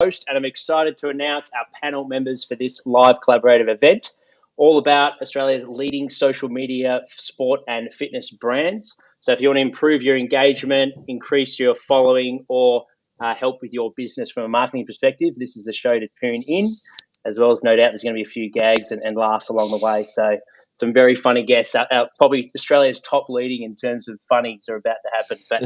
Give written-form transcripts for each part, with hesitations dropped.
host, and I'm excited to announce our panel members for this live collaborative event, all about Australia's leading social media, sport and fitness brands. So if you want to improve your engagement, increase your following, or help with your business from a marketing perspective, this is the show to tune in, as well as no doubt there's going to be a few gags and laughs along the way. So some very funny guests. Probably Australia's top leading in terms of funnies are about to happen. But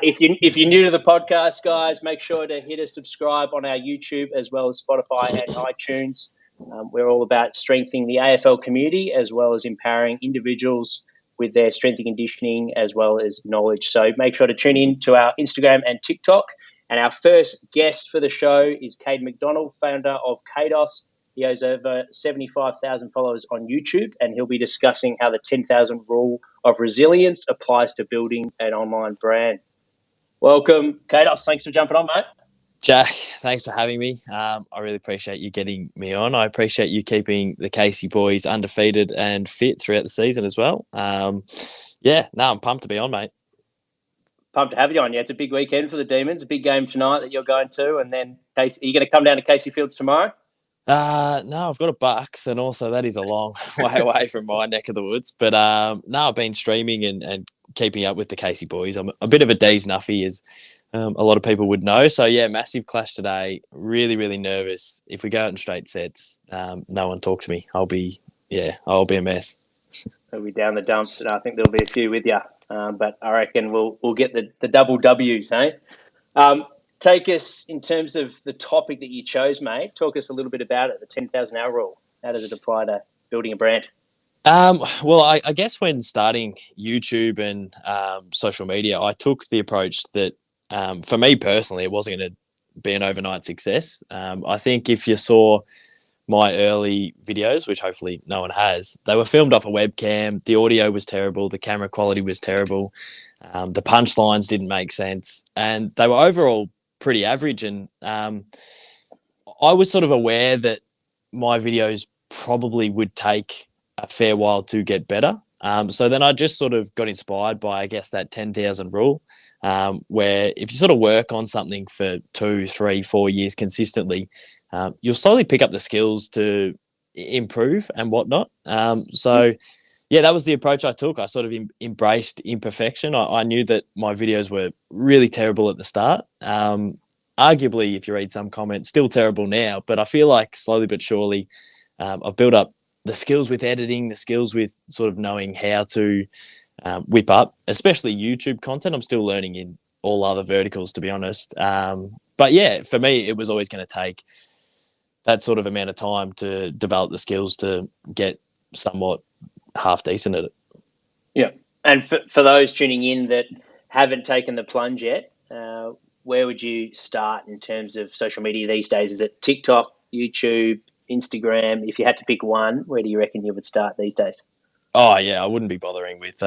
if you're new to the podcast, guys, make sure to hit a subscribe on our YouTube as well as Spotify and iTunes. We're all about strengthening the AFL community as well as empowering individuals with their strength and conditioning as well as knowledge. So make sure to tune in to our Instagram and TikTok. And our first guest for the show is Caden Mcdonald, founder of Cados. He has over 75,000 followers on YouTube, and he'll be discussing how the 10,000 rule of resilience applies to building an online brand. Welcome, Cados. Thanks for jumping on, mate. Jack, thanks for having me. I really appreciate you getting me on. I appreciate you keeping the Casey boys undefeated and fit throughout the season as well. I'm pumped to be on, mate. Pumped to have you on. Yeah, it's a big weekend for the Demons, a big game tonight that you're going to, and then are you going to come down to Casey Fields tomorrow? No, I've got a Bucks, and also that is a long way away from my neck of the woods. But no, I've been streaming and keeping up with the Casey boys. I'm a bit of a D's nuffy, as a lot of people would know. So yeah, massive clash today. Really, really nervous. If we go out in straight sets, no one talk to me. I'll be a mess. We'll be down the dumps, and I think there'll be a few with you. But I reckon we'll get the double W's, eh? Take us in terms of the topic that you chose, mate. Talk us a little bit about it, the 10,000 hour rule. How does it apply to building a brand? Well, I guess when starting YouTube and social media, I took the approach that for me personally, it wasn't going to be an overnight success. I think if you saw my early videos, which hopefully no one has, they were filmed off a webcam. The audio was terrible. The camera quality was terrible. The punchlines didn't make sense. And they were overall pretty average. And I was sort of aware that my videos probably would take a fair while to get better. So then I just sort of got inspired by, I guess, that 10,000 rule, where if you sort of work on something for 2, 3, 4 years consistently, you'll slowly pick up the skills to improve and whatnot. Yeah, that was the approach I took. I sort of embraced imperfection. I knew that my videos were really terrible at the start. Arguably, if you read some comments, still terrible now. But I feel like slowly but surely, I've built up the skills with editing, the skills with sort of knowing how to whip up, especially YouTube content. I'm still learning in all other verticals, to be honest. But yeah, for me, it was always going to take that sort of amount of time to develop the skills to get somewhat half decent at it. Yeah. And for those tuning in that haven't taken the plunge yet, where would you start in terms of social media these days? Is it TikTok, YouTube, Instagram? If you had to pick one, where do you reckon you would start these days? Oh, yeah, I wouldn't be bothering with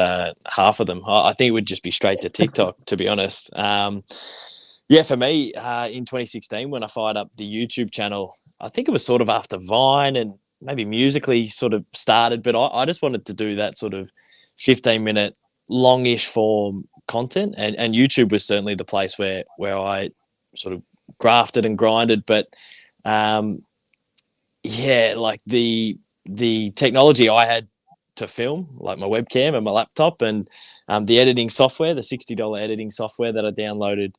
half of them. I think it would just be straight to TikTok, to be honest. Yeah, for me, in 2016, when I fired up the YouTube channel, I think it was sort of after Vine and maybe Musically sort of started, but I just wanted to do that sort of 15-minute longish form content, and YouTube was certainly the place where I sort of grafted and grinded. But yeah, like the technology I had to film, like my webcam and my laptop and the editing software, the $60 editing software that I downloaded,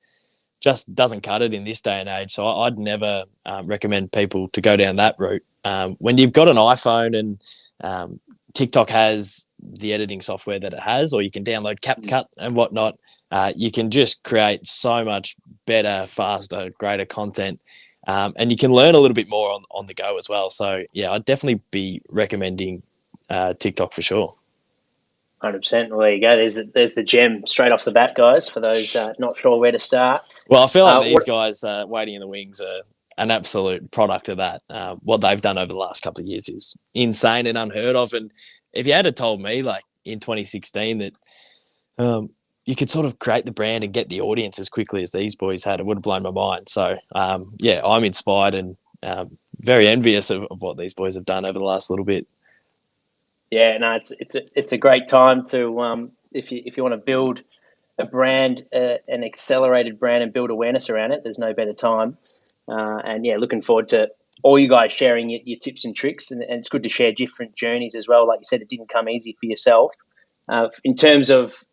just doesn't cut it in this day and age. So I'd never recommend people to go down that route. When you've got an iPhone and TikTok has the editing software that it has, or you can download CapCut and whatnot, you can just create so much better, faster, greater content. And you can learn a little bit more on the go as well. So yeah, I'd definitely be recommending TikTok for sure. 100%. Well, there you go. There's the gem straight off the bat, guys, for those not sure where to start. Well, I feel like these guys waiting in the wings are an absolute product of that. What they've done over the last couple of years is insane and unheard of. And if you had told me, like in 2016, that you could sort of create the brand and get the audience as quickly as these boys had, it would have blown my mind. So, yeah, I'm inspired and very envious of what these boys have done over the last little bit. Yeah, no, it's a great time to if you want to build a brand, an accelerated brand, and build awareness around it. There's no better time. And yeah, looking forward to all you guys sharing your tips and tricks, and it's good to share different journeys as well. Like you said, it didn't come easy for yourself. In terms of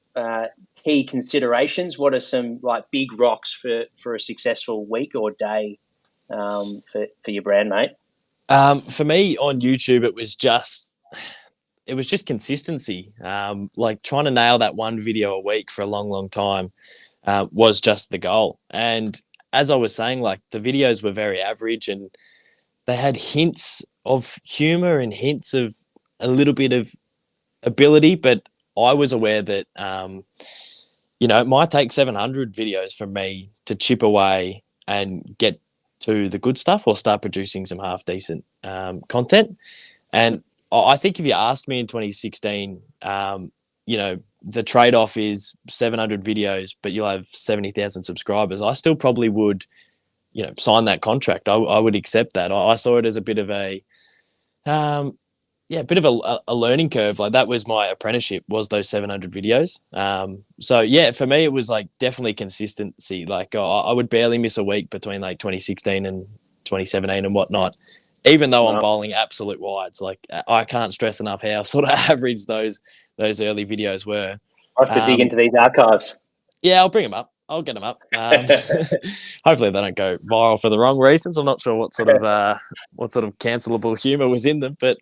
key considerations, what are some like big rocks for a successful week or day for your brand, mate? For me on YouTube, it was just consistency. Like trying to nail that one video a week for a long, long time was just the goal. And as I was saying, like the videos were very average, and they had hints of humor and hints of a little bit of ability, but I was aware that it might take 700 videos from me to chip away and get to the good stuff or start producing some half decent content. And I think if you asked me in 2016, the trade off is 700 videos, but you'll have 70,000 subscribers. I still probably would, sign that contract. I would accept that. I saw it as a bit of a, bit of a learning curve. Like that was my apprenticeship, was those 700 videos. So yeah, for me, it was like definitely consistency. Like I would barely miss a week between like 2016 and 2017 and whatnot. Even though I'm bowling absolute wides, like I can't stress enough how sort of average those early videos were. I have to dig into these archives. Yeah, I'll bring them up. I'll get them up. Hopefully, they don't go viral for the wrong reasons. I'm not sure what sort of cancelable humor was in them, but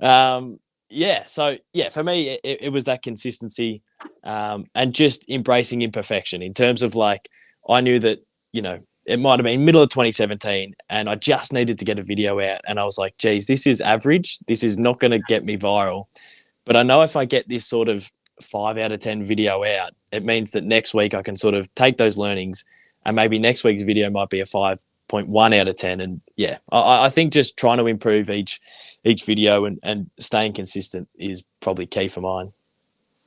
So for me, it was that consistency and just embracing imperfection in terms of like I knew that it might have been middle of 2017 and I just needed to get a video out, and I was like, geez, this is average. This is not going to get me viral, but I know if I get this sort of 5 out of 10 video out, it means that next week I can sort of take those learnings and maybe next week's video might be a 5.1 out of 10. And yeah, I think just trying to improve each video and staying consistent is probably key for mine.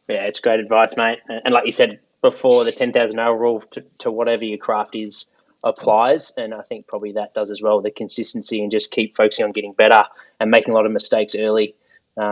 Yeah, it's great advice, mate. And like you said before, the 10,000 hour rule to whatever your craft is applies. And I think probably that does as well. The consistency and just keep focusing on getting better and making a lot of mistakes early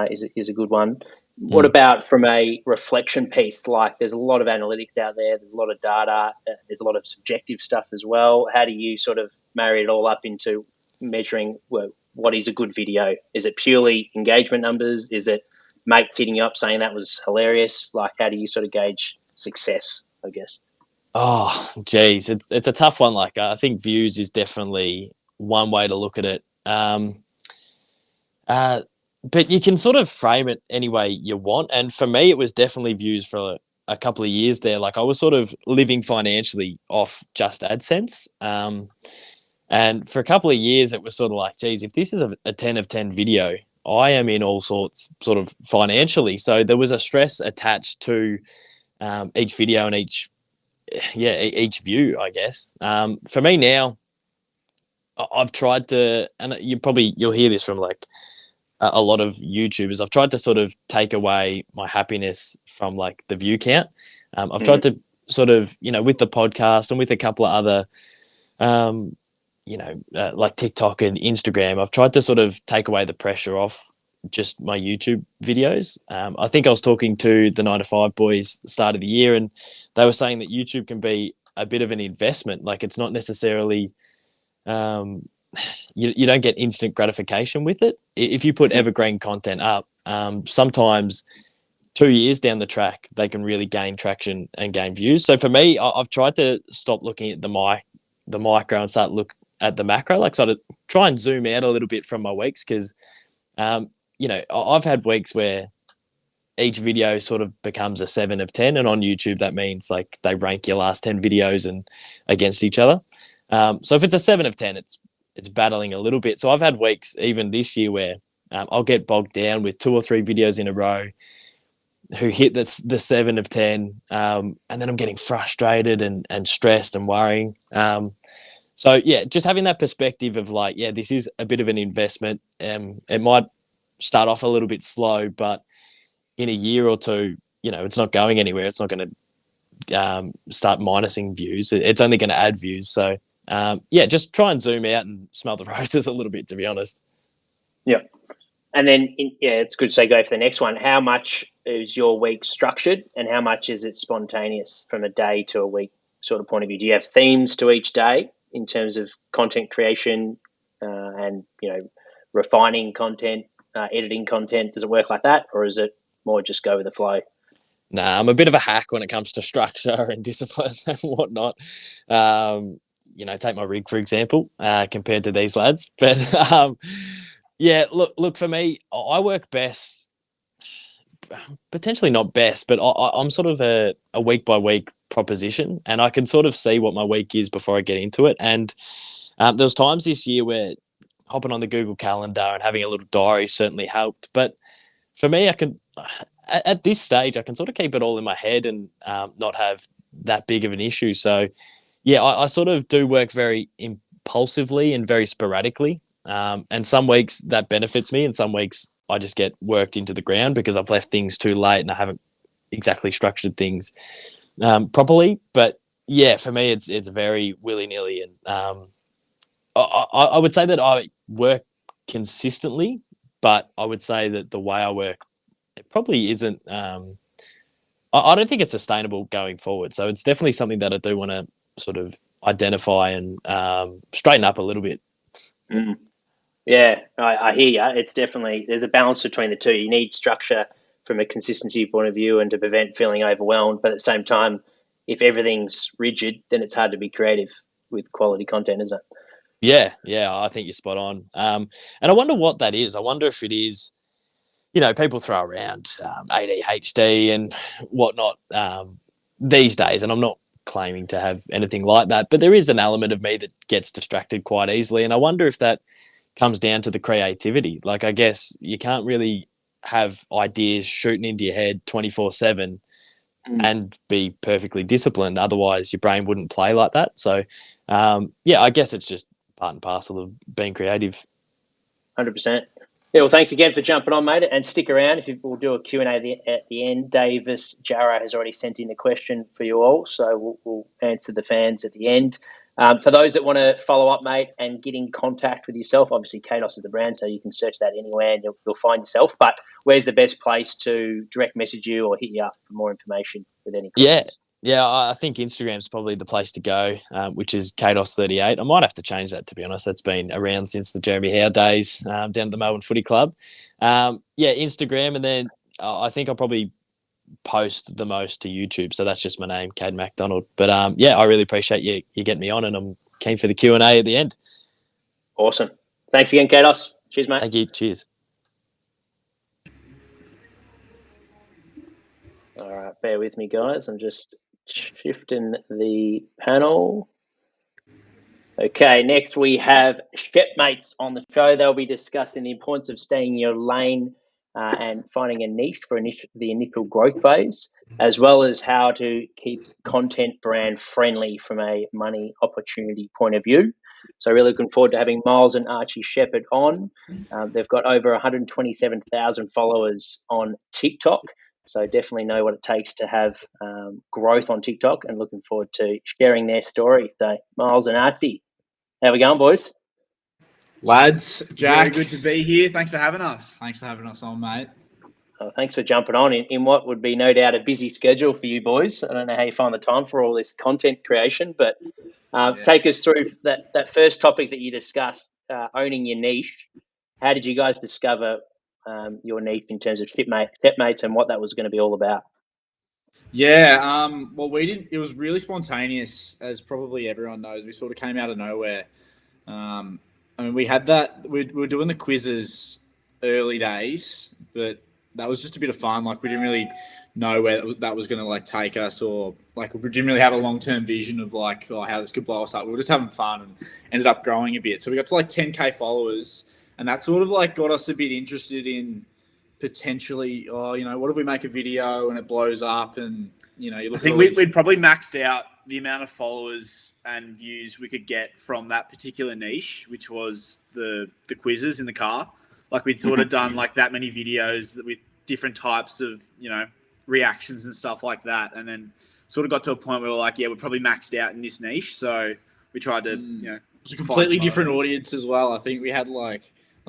is a good one. What about from a reflection piece? Like there's a lot of analytics out there. There's a lot of data. There's a lot of subjective stuff as well. How do you sort of marry it all up into measuring what is a good video? Is it purely engagement numbers? Is it mates hitting you up saying that was hilarious? Like how do you sort of gauge success, I guess? Oh, geez. It's a tough one. Like I think views is definitely one way to look at it. But you can sort of frame it any way you want. And for me, it was definitely views for a couple of years there. Like I was sort of living financially off just AdSense. And for a couple of years, it was sort of like, geez, if this is a 10 of 10 video, I am in all sorts sort of financially. So there was a stress attached to each video and each view, I guess. For me now, I've tried to, and you'll hear this from like a lot of YouTubers. I've tried to sort of take away my happiness from like the view count. I've tried to sort of, with the podcast and with a couple of other, like TikTok and Instagram, I've tried to sort of take away the pressure off just my YouTube videos. I think I was talking to the 9 to 5 boys start of the year, and they were saying that YouTube can be a bit of an investment. Like it's not necessarily, you don't get instant gratification with it. If you put evergreen content up, sometimes 2 years down the track, they can really gain traction and gain views. So for me, I've tried to stop looking at the micro and start look at the macro, like sort of try and zoom out a little bit from my weeks. Cause, I've had weeks where each video sort of becomes a 7 of 10. And on YouTube, that means like they rank your last 10 videos and against each other. So if it's a 7 of 10, it's battling a little bit. So I've had weeks even this year where I'll get bogged down with 2 or 3 videos in a row who hit the 7 of 10. And then I'm getting frustrated and stressed and worrying. So yeah, just having that perspective of like, yeah, this is a bit of an investment. It might start off a little bit slow, but in a year or two, it's not going anywhere. It's not going to start minusing views. It's only going to add views. So just try and zoom out and smell the roses a little bit, to be honest. Yeah. And then, it's good to say go for the next one. How much is your week structured and how much is it spontaneous from a day to a week sort of point of view? Do you have themes to each day in terms of content creation and refining content, editing content? Does it work like that, or is it more just go with the flow? Nah, I'm a bit of a hack when it comes to structure and discipline and whatnot. Take my rig for example, compared to these lads. But yeah, look for me, I work best. Potentially not best, but I'm sort of a week by week proposition, and I can sort of see what my week is before I get into it. And there was times this year where hopping on the Google Calendar and having a little diary certainly helped. But for me, I can at this stage I can sort of keep it all in my head and not have that big of an issue. So yeah, I sort of do work very impulsively and very sporadically. And some weeks that benefits me, and some weeks I just get worked into the ground because I've left things too late and I haven't exactly structured things properly. But yeah, for me, it's very willy nilly, and I would say that I work consistently, but I would say that the way I work, it probably isn't. I don't think it's sustainable going forward. So it's definitely something that I do want to sort of identify and straighten up a little bit. Mm. Yeah, I hear you. It's definitely, there's a balance between the two. You need structure from a consistency point of view and to prevent feeling overwhelmed. But at the same time, if everything's rigid, then it's hard to be creative with quality content, isn't it? Yeah, I think you're spot on. And I wonder what that is. I wonder if it is, people throw around ADHD and whatnot these days, and I'm not claiming to have anything like that, but there is an element of me that gets distracted quite easily. And I wonder if that comes down to the creativity. Like, I guess you can't really have ideas shooting into your head 24/7 and be perfectly disciplined. Otherwise, your brain wouldn't play like that. So, I guess it's just part and parcel of being creative. 100%. Yeah, well, thanks again for jumping on, mate, and stick around. We'll do a Q&A at the end. Davis Jarrah has already sent in a question for you all, so we'll answer the fans at the end. For those that want to follow up, mate, and get in contact with yourself, obviously Kdos is the brand, so you can search that anywhere and you'll find yourself. But where's the best place to direct message you or hit you up for more information with any questions? Yeah, I think Instagram's probably the place to go, which is Cados38. I might have to change that, to be honest. That's been around since the Jeremy Howe days down at the Melbourne Footy Club. Instagram, and then I think I'll probably post the most to YouTube. So that's just my name, Caden Mcdonald. But I really appreciate you getting me on, and I'm keen for the Q&A at the end. Awesome. Thanks again, Kados. Cheers, mate. Thank you. Cheers. All right, bear with me, guys. I'm just shifting the panel. Okay, next we have Shepmates on the show. They'll be discussing the importance of staying in your lane and finding a niche for the initial growth phase, as well as how to keep content brand friendly from a money opportunity point of view. So really looking forward to having Miles and Archie Shepherd on. They've got over 127,000 followers on TikTok. So definitely know what it takes to have growth on TikTok, and looking forward to sharing their story. So Miles and Archie, how we going, boys? Lads, Jack, very good to be here. Thanks for having us. Thanks for having us on, mate. Thanks for jumping on in what would be no doubt a busy schedule for you boys. I don't know how you find the time for all this content creation, but take us through that first topic that you discussed, owning your niche. How did you guys discover your niche in terms of Shepmates and what that was going to be all about? Yeah, well, we didn't. It was really spontaneous, as probably everyone knows. We sort of came out of nowhere. We had that. We were doing the quizzes early days, but that was just a bit of fun. Like, we didn't really know where that was going to take us, or we didn't really have a long-term vision of how this could blow us up. We were just having fun and ended up growing a bit. So we got to 10K followers, and that sort of got us a bit interested in potentially, what if we make a video and it blows up, and you look. I think we'd probably maxed out the amount of followers and views we could get from that particular niche, which was the quizzes in the car. We'd sort of done that many videos with different types of, reactions and stuff like that. And then sort of got to a point where we're we're probably maxed out in this niche. So we tried to, it was a completely different audience as well. I think we had I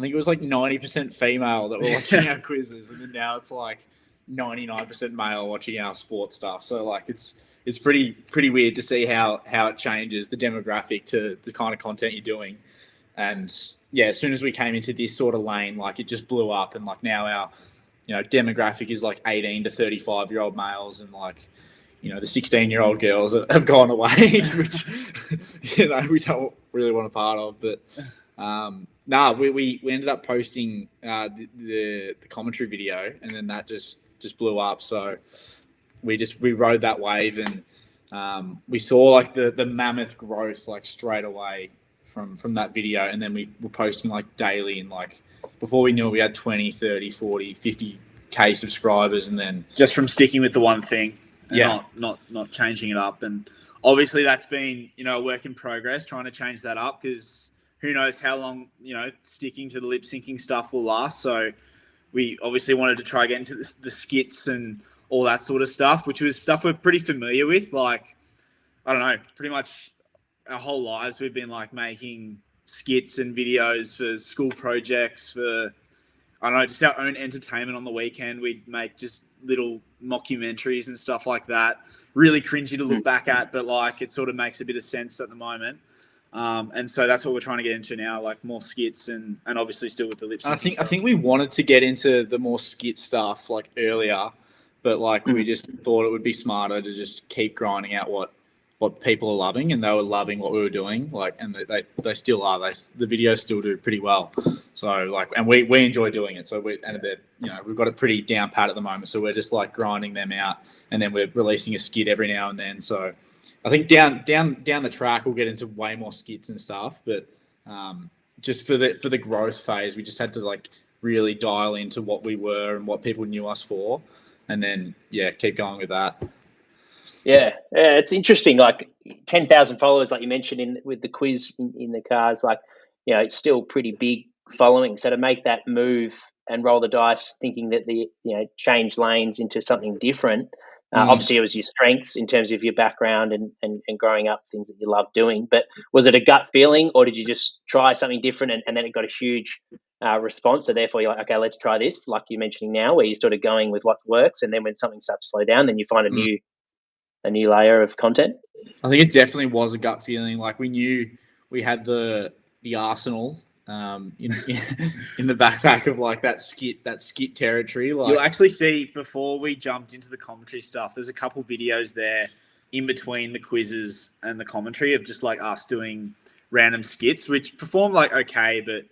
think it was 90% female that were watching our quizzes. And then now it's 99% male watching our sports stuff. So it's it's pretty weird to see how it changes the demographic to the kind of content you're doing. And yeah, as soon as we came into this sort of lane, like it just blew up, and like now our demographic is like 18 to 35-year-old males, and like the 16-year-old girls have gone away, which we don't really want a part of. But we ended up posting the commentary video, and then that just blew up. So we rode that wave, and we saw like the mammoth growth like straight away from that video. And then we were posting like daily, and like before we knew it, we had 20, 30, 40, 50K subscribers. And then just from sticking with the one thing and Yeah. not changing it up. And obviously that's been, a work in progress, trying to change that up, because who knows how long, sticking to the lip syncing stuff will last. So we obviously wanted to try get into the skits and all that sort of stuff, which was stuff we're pretty familiar with. Like, I don't know, pretty much our whole lives we've been like making skits and videos for school projects, for, I don't know, just our own entertainment on the weekend. We'd make just little mockumentaries and stuff like that. Really cringy to look back at, but like it sort of makes a bit of sense at the moment. And so that's what we're trying to get into now, like more skits and obviously still with the lip syncing. I think we wanted to get into the more skit stuff like earlier, but like we just thought it would be smarter to just keep grinding out what people are loving, and they were loving what we were doing. Like, and they still are. The videos still do pretty well. So like, and we enjoy doing it. So we've got it pretty down pat at the moment. So we're just like grinding them out, and then we're releasing a skit every now and then. So I think down the track we'll get into way more skits and stuff. But just for the growth phase, we just had to like really dial into what we were and what people knew us for, and then keep going with that. Yeah, it's interesting. Like 10,000 followers, like you mentioned with the quiz in the cars, like it's still pretty big following. So to make that move and roll the dice, thinking that change lanes into something different. Obviously, it was your strengths in terms of your background and growing up, things that you love doing. But was it a gut feeling, or did you just try something different and then it got a huge response? So therefore, you're like, okay, let's try this, like you're mentioning now, where you're sort of going with what works, and then when something starts to slow down, then you find a new layer of content? I think it definitely was a gut feeling. Like we knew we had the arsenal in the backpack of like that skit territory. Like you'll actually see before we jumped into the commentary stuff, there's a couple videos there in between the quizzes and the commentary of just like us doing random skits, which performed like okay, but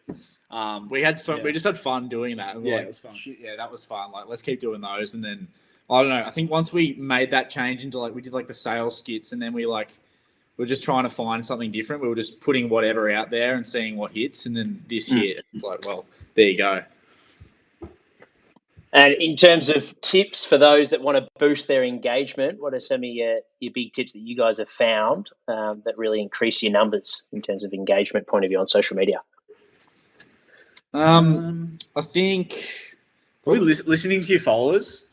we just had fun doing that. It was fun. Yeah, that was fun. Like let's keep doing those, and then I don't know. I think once we made that change into like we did like the sales skits, and then we're just trying to find something different. We were just putting whatever out there and seeing what hits, and then this hit. It's like, well, there you go. And in terms of tips for those that want to boost their engagement, what are some of your big tips that you guys have found that really increase your numbers in terms of engagement point of view on social media? I think probably listening to your followers.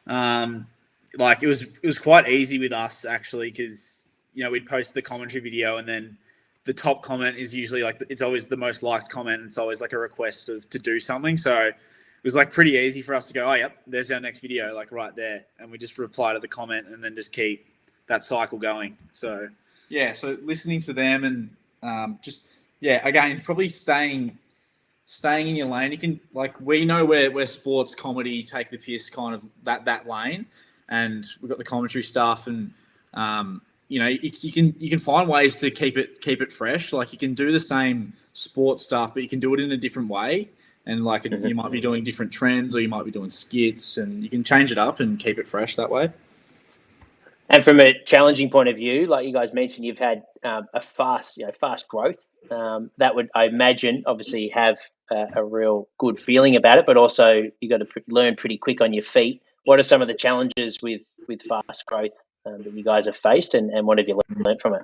Like it was quite easy with us actually, because we'd post the commentary video, and then the top comment is usually like it's always the most liked comment, and it's always like a request to do something. So it was like pretty easy for us to go, oh yep, there's our next video, like right there, and we just reply to the comment and then just keep that cycle going. So so listening to them and again probably staying in your lane. You can we know where sports comedy take the piss, kind of that lane, and we've got the commentary stuff, and you can find ways to keep it fresh. Like you can do the same sports stuff, but you can do it in a different way, and you might be doing different trends, or you might be doing skits, and you can change it up and keep it fresh that way. And from a challenging point of view, like you guys mentioned, you've had a fast growth. That would, I imagine, obviously have a real good feeling about it, but also you got to learn pretty quick on your feet. What are some of the challenges with fast growth that you guys have faced, and what have you learned from it?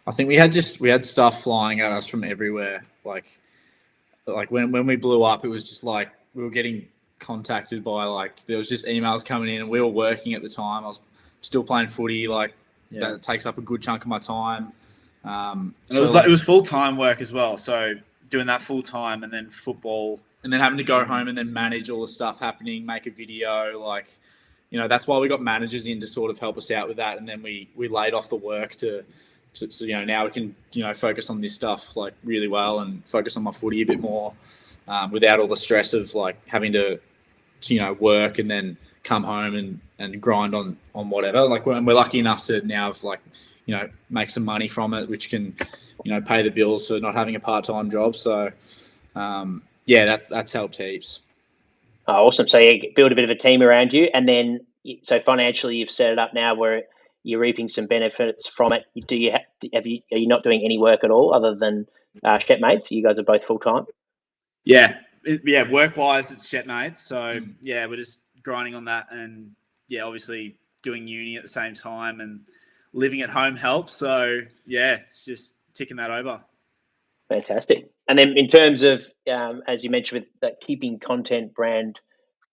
I think we had stuff flying at us from everywhere. Like when we blew up, it was just like we were getting contacted by there was just emails coming in, and we were working at the time. I was still playing footy. That takes up a good chunk of my time. It was full-time work as well. So doing that full-time, and then football, and then having to go home and then manage all the stuff happening, make a video, that's why we got managers in to sort of help us out with that. And then we laid off the work to so, now we can, focus on this stuff like really well and focus on my footy a bit more without all the stress of like having to work and then come home and grind on whatever. Like we're lucky enough to now have like, make some money from it, which can, pay the bills for not having a part-time job. So, that's helped heaps. Oh, awesome. So you build a bit of a team around you, and then so financially you've set it up now where you're reaping some benefits from it. Are you not doing any work at all other than Shepmates? You guys are both full-time? Yeah. Work-wise, it's Shepmates. So, we're just grinding on that, and, obviously doing uni at the same time and living at home helps. So, it's just ticking that over. Fantastic. And then in terms of, as you mentioned, with keeping content brand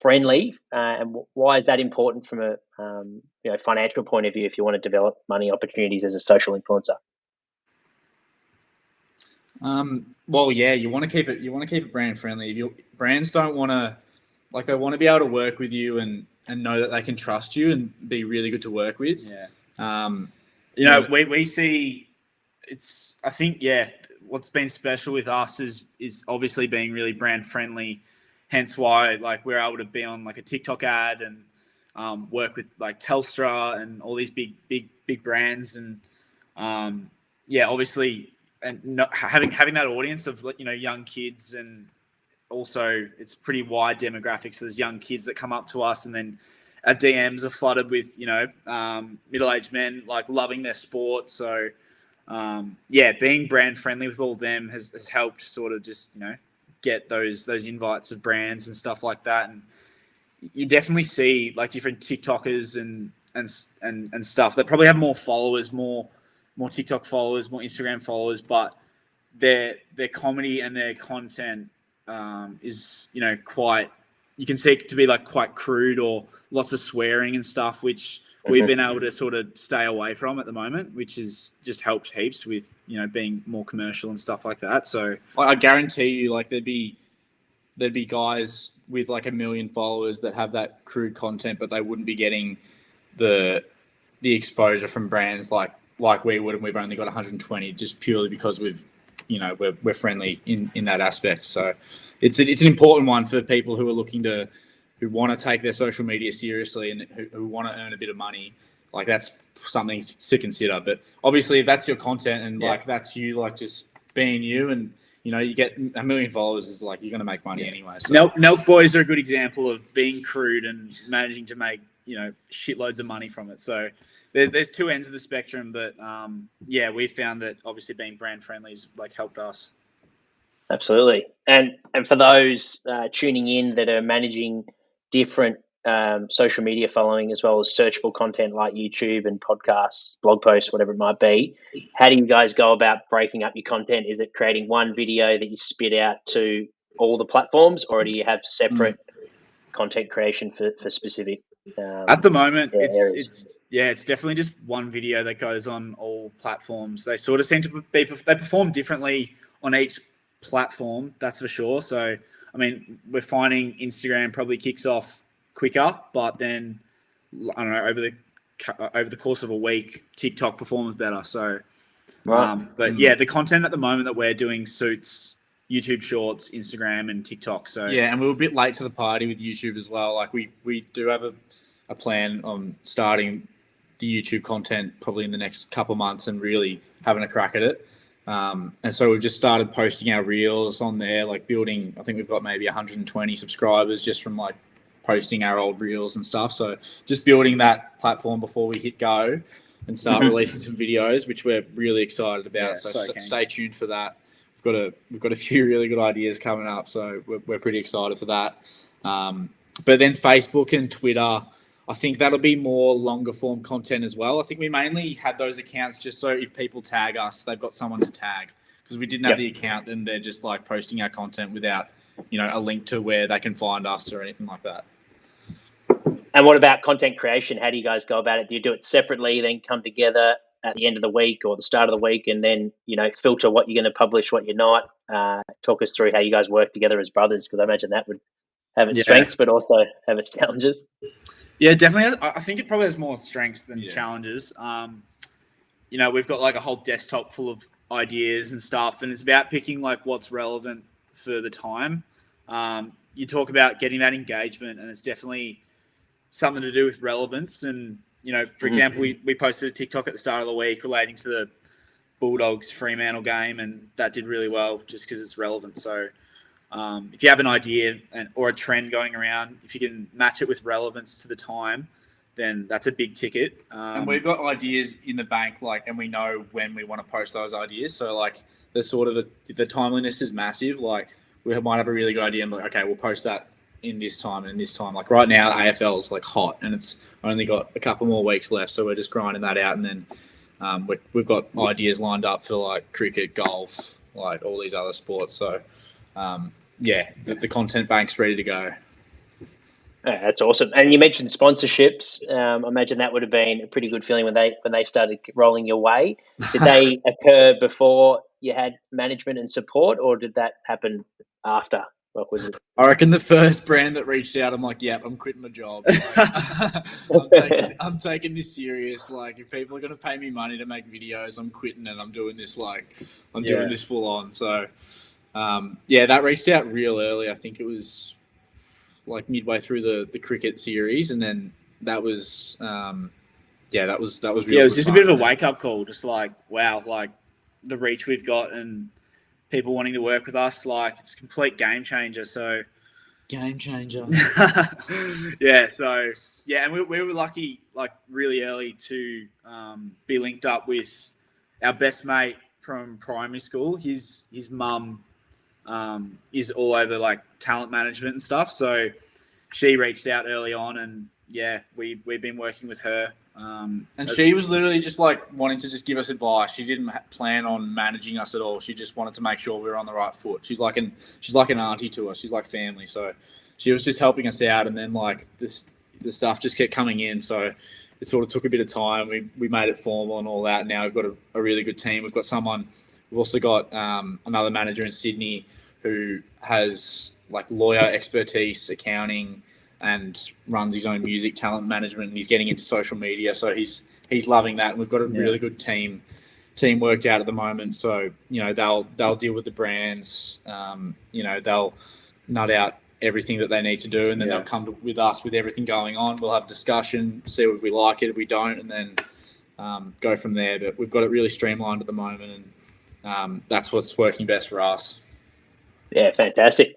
friendly, and why is that important from a financial point of view if you want to develop money opportunities as a social influencer? You want to keep it. You want to keep it brand friendly. Brands don't want to, they want to be able to work with you and know that they can trust you and be really good to work with. Yeah. We see it's. I think what's been special with us is obviously being really brand friendly. Hence why we're able to be on a TikTok ad and work with Telstra and all these big brands and obviously and not having that audience of young kids, and also it's pretty wide demographics. So there's young kids that come up to us, and then our DMs are flooded with middle-aged men loving their sport. So being brand friendly with all of them has helped sort of just get those invites of brands and stuff like that. And you definitely see different TikTokers and stuff that probably have more followers, more TikTok followers, more Instagram followers, but their comedy and their content is quite, you can see it to be quite crude or lots of swearing and stuff, which we've been able to sort of stay away from at the moment, which has just helped heaps with being more commercial and stuff like that. So I guarantee you there'd be guys with 1 million followers that have that crude content, but they wouldn't be getting the exposure from brands like we would, and we've only got 120 just purely because we're friendly in that aspect. So it's an important one for people who are looking to, who want to take their social media seriously and who want to earn a bit of money. That's something to consider. But obviously if that's your content and that's you just being you, and you get 1 million followers, is you're going to make money anyway. So. Nelk Boys are a good example of being crude and managing to make shitloads of money from it. So there's two ends of the spectrum, but we found that obviously being brand friendly has helped us. Absolutely. And for those tuning in that are managing different social media following as well as searchable content like YouTube and podcasts, blog posts, whatever it might be, how do you guys go about breaking up your content? Is it creating one video that you spit out to all the platforms, or do you have separate content creation for specific at the moment areas? it's definitely just one video that goes on all platforms. They sort of seem to be, they perform differently on each platform, that's for sure. So I mean, we're finding Instagram probably kicks off quicker, but then I don't know, over the course of a week, TikTok performs better. So, the content at the moment that we're doing suits YouTube Shorts, Instagram, and TikTok. So and we were a bit late to the party with YouTube as well. We do have a plan on starting the YouTube content probably in the next couple of months and really having a crack at it. And so we've just started posting our reels on there, building. I think we've got maybe 120 subscribers just from posting our old reels and stuff. So just building that platform before we hit go and start releasing some videos, which we're really excited about. Stay tuned for that. We've got a few really good ideas coming up, so we're pretty excited for that. But then Facebook and Twitter, I think that'll be more longer form content as well. I think we mainly had those accounts just so if people tag us, they've got someone to tag. Because we didn't have the account, then they're just posting our content without, a link to where they can find us or anything like that. And what about content creation? How do you guys go about it? Do you do it separately, then come together at the end of the week or the start of the week, and then filter what you're going to publish, what you're not? Talk us through how you guys work together as brothers, because I imagine that would have its strengths, but also have its challenges. Yeah, definitely. I think it probably has more strengths than challenges. We've got like a whole desktop full of ideas and stuff, and it's about picking like what's relevant for the time. You talk about getting that engagement, and it's definitely something to do with relevance. And, for example, we posted a TikTok at the start of the week relating to the Bulldogs Fremantle game, and that did really well just because it's relevant. So if you have an idea or a trend going around, if you can match it with relevance to the time, then that's a big ticket. And we've got ideas in the bank, and we know when we want to post those ideas. So the timeliness is massive. Like we might have a really good idea and okay, we'll post that in this time and in this time. Like right now, AFL's hot and it's only got a couple more weeks left, so we're just grinding that out. And then we've got ideas lined up for cricket, golf, all these other sports. So the content bank's ready to go. Yeah, that's awesome. And you mentioned sponsorships. I imagine that would have been a pretty good feeling when they started rolling your way. Did they occur before you had management and support, or did that happen after? What was it? I reckon the first brand that reached out, I'm like, yep, I'm quitting my job. I'm taking this serious. If people are going to pay me money to make videos, I'm quitting and I'm doing this. Doing this full on. So, that reached out real early. I think it was midway through the cricket series, and then that was that was real. Yeah, it was just a bit of a wake up call. Just wow, the reach we've got and people wanting to work with us, it's a complete game changer. So game changer. And we were lucky really early to be linked up with our best mate from primary school. His mum is all over talent management and stuff. So she reached out early on, and we've been working with her. And she was literally just wanting to just give us advice. She didn't plan on managing us at all. She just wanted to make sure we were on the right foot. She's like an auntie to us. She's like family. So she was just helping us out, and then the stuff just kept coming in. So it sort of took a bit of time. We made it formal and all that. Now we've got a really good team. We've also got another manager in Sydney who has lawyer expertise, accounting, and runs his own music talent management, and he's getting into social media. So he's loving that. And we've got a really good team worked out at the moment. So, they'll deal with the brands, they'll nut out everything that they need to do, and then they'll come with us with everything going on. We'll have a discussion, see if we like it, if we don't, and then go from there. But we've got it really streamlined at the moment, and that's what's working best for us. Yeah, fantastic.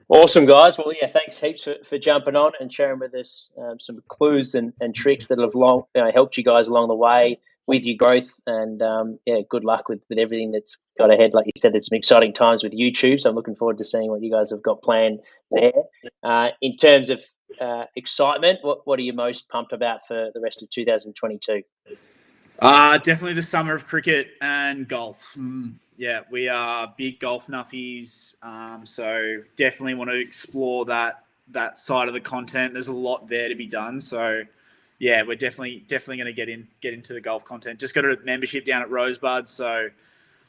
Awesome, guys. Well, thanks heaps for jumping on and sharing with us some clues and tricks that have helped you guys along the way with your growth. And, good luck with everything that's got ahead. Like you said, there's some exciting times with YouTube, so I'm looking forward to seeing what you guys have got planned there. In terms of excitement, what are you most pumped about for the rest of 2022? Definitely the summer of cricket and golf. Yeah, we are big golf nuffies, so definitely want to explore that side of the content. There's a lot there to be done, so we're definitely going to get into the golf content. Just got a membership down at Rosebud, so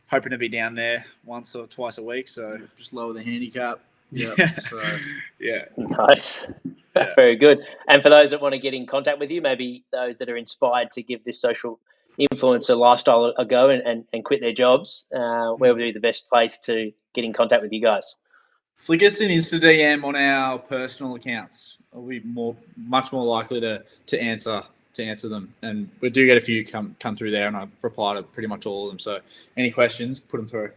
hoping to be down there once or twice a week. So just lower the handicap. Yeah. Nice. That's very good. And for those that want to get in contact with you, maybe those that are inspired to give this social influencer lifestyle a go and quit their jobs, where would be the best place to get in contact with you guys? Flick us an Insta DM on our personal accounts. We'll be much more likely to answer them. And we do get a few come through there, and I reply to pretty much all of them. So any questions, put them through.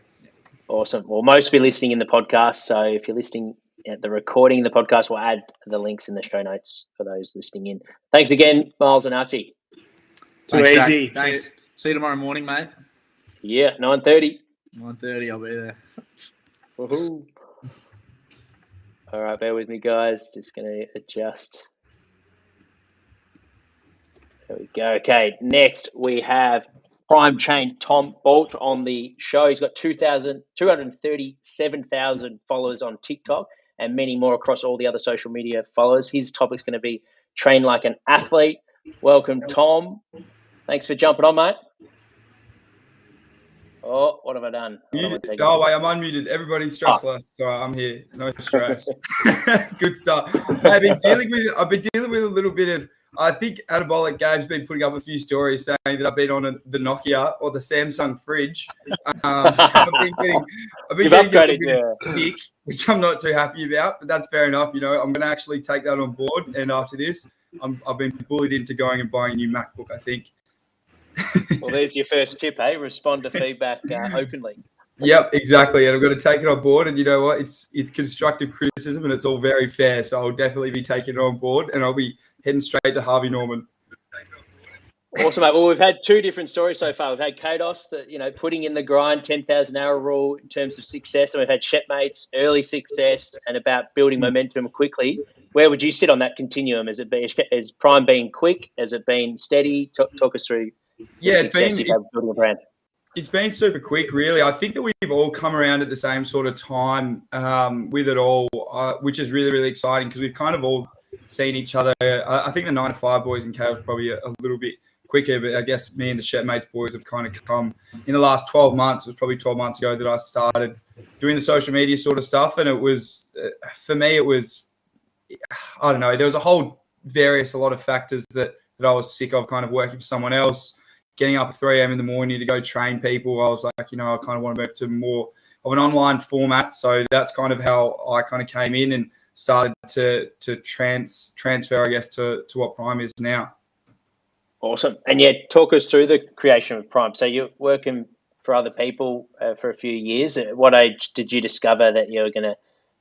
Awesome. Well, most will be listening in the podcast, so if you're listening at the recording, the podcast will add the links in the show notes for those listening in. Thanks again, Miles and Archie. Too easy. Thanks. See you tomorrow morning, mate. Yeah, 9:30. 9:30, I'll be there. Woohoo. All right, bear with me, guys. Just going to adjust. There we go. Okay, next we have Prime Chain Tom Baulch on the show. He's got 237,000 followers on TikTok and many more across all the other social media followers. His topic's going to be train like an athlete. Welcome, Tom. Thanks for jumping on, mate. Oh, what have I done? Oh, wait, I'm unmuted. Everybody's stress less, so I'm here. No stress. Good stuff. I've been dealing with a little bit of I think Anabolic Gabe's been putting up a few stories saying that I've been on the Nokia or the Samsung fridge. So I've been getting a little bit of stick, which I'm not too happy about, but that's fair enough. I'm going to actually take that on board. And after this, I've been bullied into going and buying a new MacBook, I think. Well, there's your first tip, eh? Respond to feedback openly. Yep, exactly. And I'm going to take it on board. And you know what? It's constructive criticism and it's all very fair. So I'll definitely be taking it on board and I'll be heading straight to Harvey Norman. Awesome, mate. Well, we've had two different stories so far. We've had Cados, that putting in the grind, 10,000 hour rule in terms of success, and we've had Shepmates, early success, and about building momentum quickly. Where would you sit on that continuum? Has Prime been quick? Has it been steady? Talk us through the success you've had building a brand. It's been super quick, really. I think that we've all come around at the same sort of time with it all, which is really, really exciting because we've kind of all seen each other. I think the 9 to 5 boys in Cados probably a little bit quicker, but I guess me and the Shepmates boys have kind of come in the last 12 months. It was probably 12 months ago that I started doing the social media sort of stuff. And it was, for me, I don't know, there was a lot of factors that I was sick of kind of working for someone else, getting up at 3 a.m. in the morning to go train people. I was like, I kind of want to move to more of an online format. So that's kind of how I kind of came in and started to transfer, I guess, to what Prime is now. Awesome. And talk us through the creation of Prime. So you're working for other people for a few years. At what age did you discover that you were going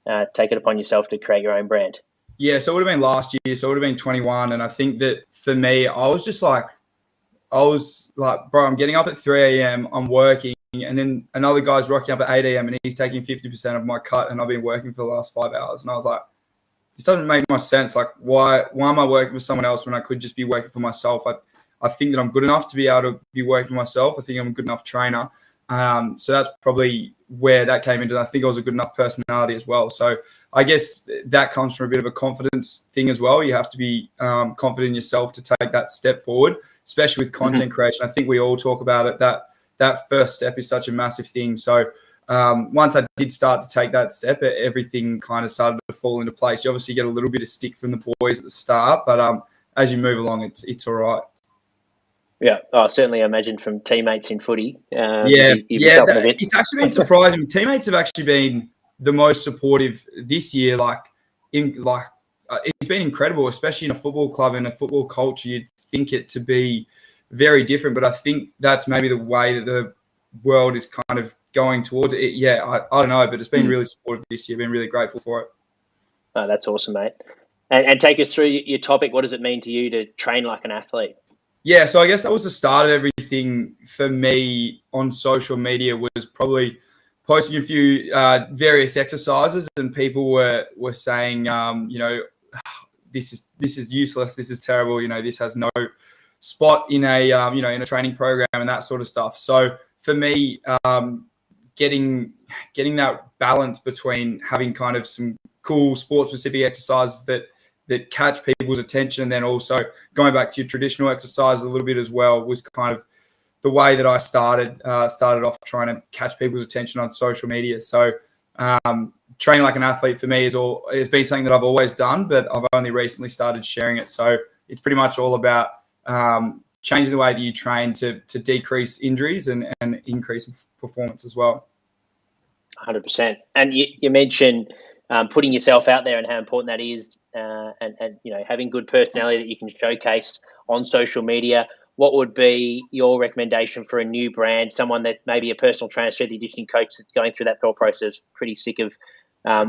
to take it upon yourself to create your own brand? Yeah, so it would have been last year. So it would have been 21. And I think that for me, I was like, bro, I'm getting up at 3 a.m., I'm working, and then another guy's rocking up at 8 a.m. and he's taking 50% of my cut, and I've been working for the last 5 hours. And I was like, this doesn't make much sense. Like, why am I working for someone else when I could just be working for myself? I think that I'm good enough to be able to be working for myself. I think I'm a good enough trainer. So that's probably where that came into. I think I was a good enough personality as well. So I guess that comes from a bit of a confidence thing as well. You have to be confident in yourself to take that step forward, especially with content creation. I think we all talk about it, that first step is such a massive thing. So once I did start to take that step, everything kind of started to fall into place. You obviously get a little bit of stick from the boys at the start, but as you move along, it's all right. Yeah, certainly I imagine from teammates in footy. It's actually been surprising. Teammates have actually been the most supportive this year. It's been incredible, especially in a football club and a football culture. You'd think it to be very different, but I think that's maybe the way that the world is kind of going towards it. I don't know, but it's been really supportive this year. Been really grateful for it. Oh, that's awesome, mate. And take us through your topic. What does it mean to you to train like an athlete? Yeah, so I guess that was the start of everything for me on social media, was probably posting a few various exercises, and people were saying, this is useless, this is terrible, this has no spot in a in a training program and that sort of stuff. So for me, getting that balance between having kind of some cool sport specific exercises that catch people's attention, and then also going back to your traditional exercise a little bit as well, was kind of the way that I started off trying to catch people's attention on social media. So training like an athlete for me has been something that I've always done, but I've only recently started sharing it. So it's pretty much all about changing the way that you train to decrease injuries and increase performance as well. 100%. And you mentioned putting yourself out there and how important that is, and having good personality that you can showcase on social media. What would be your recommendation for a new brand, someone that maybe a personal trainer, strength and conditioning coach that's going through that thought process, pretty sick of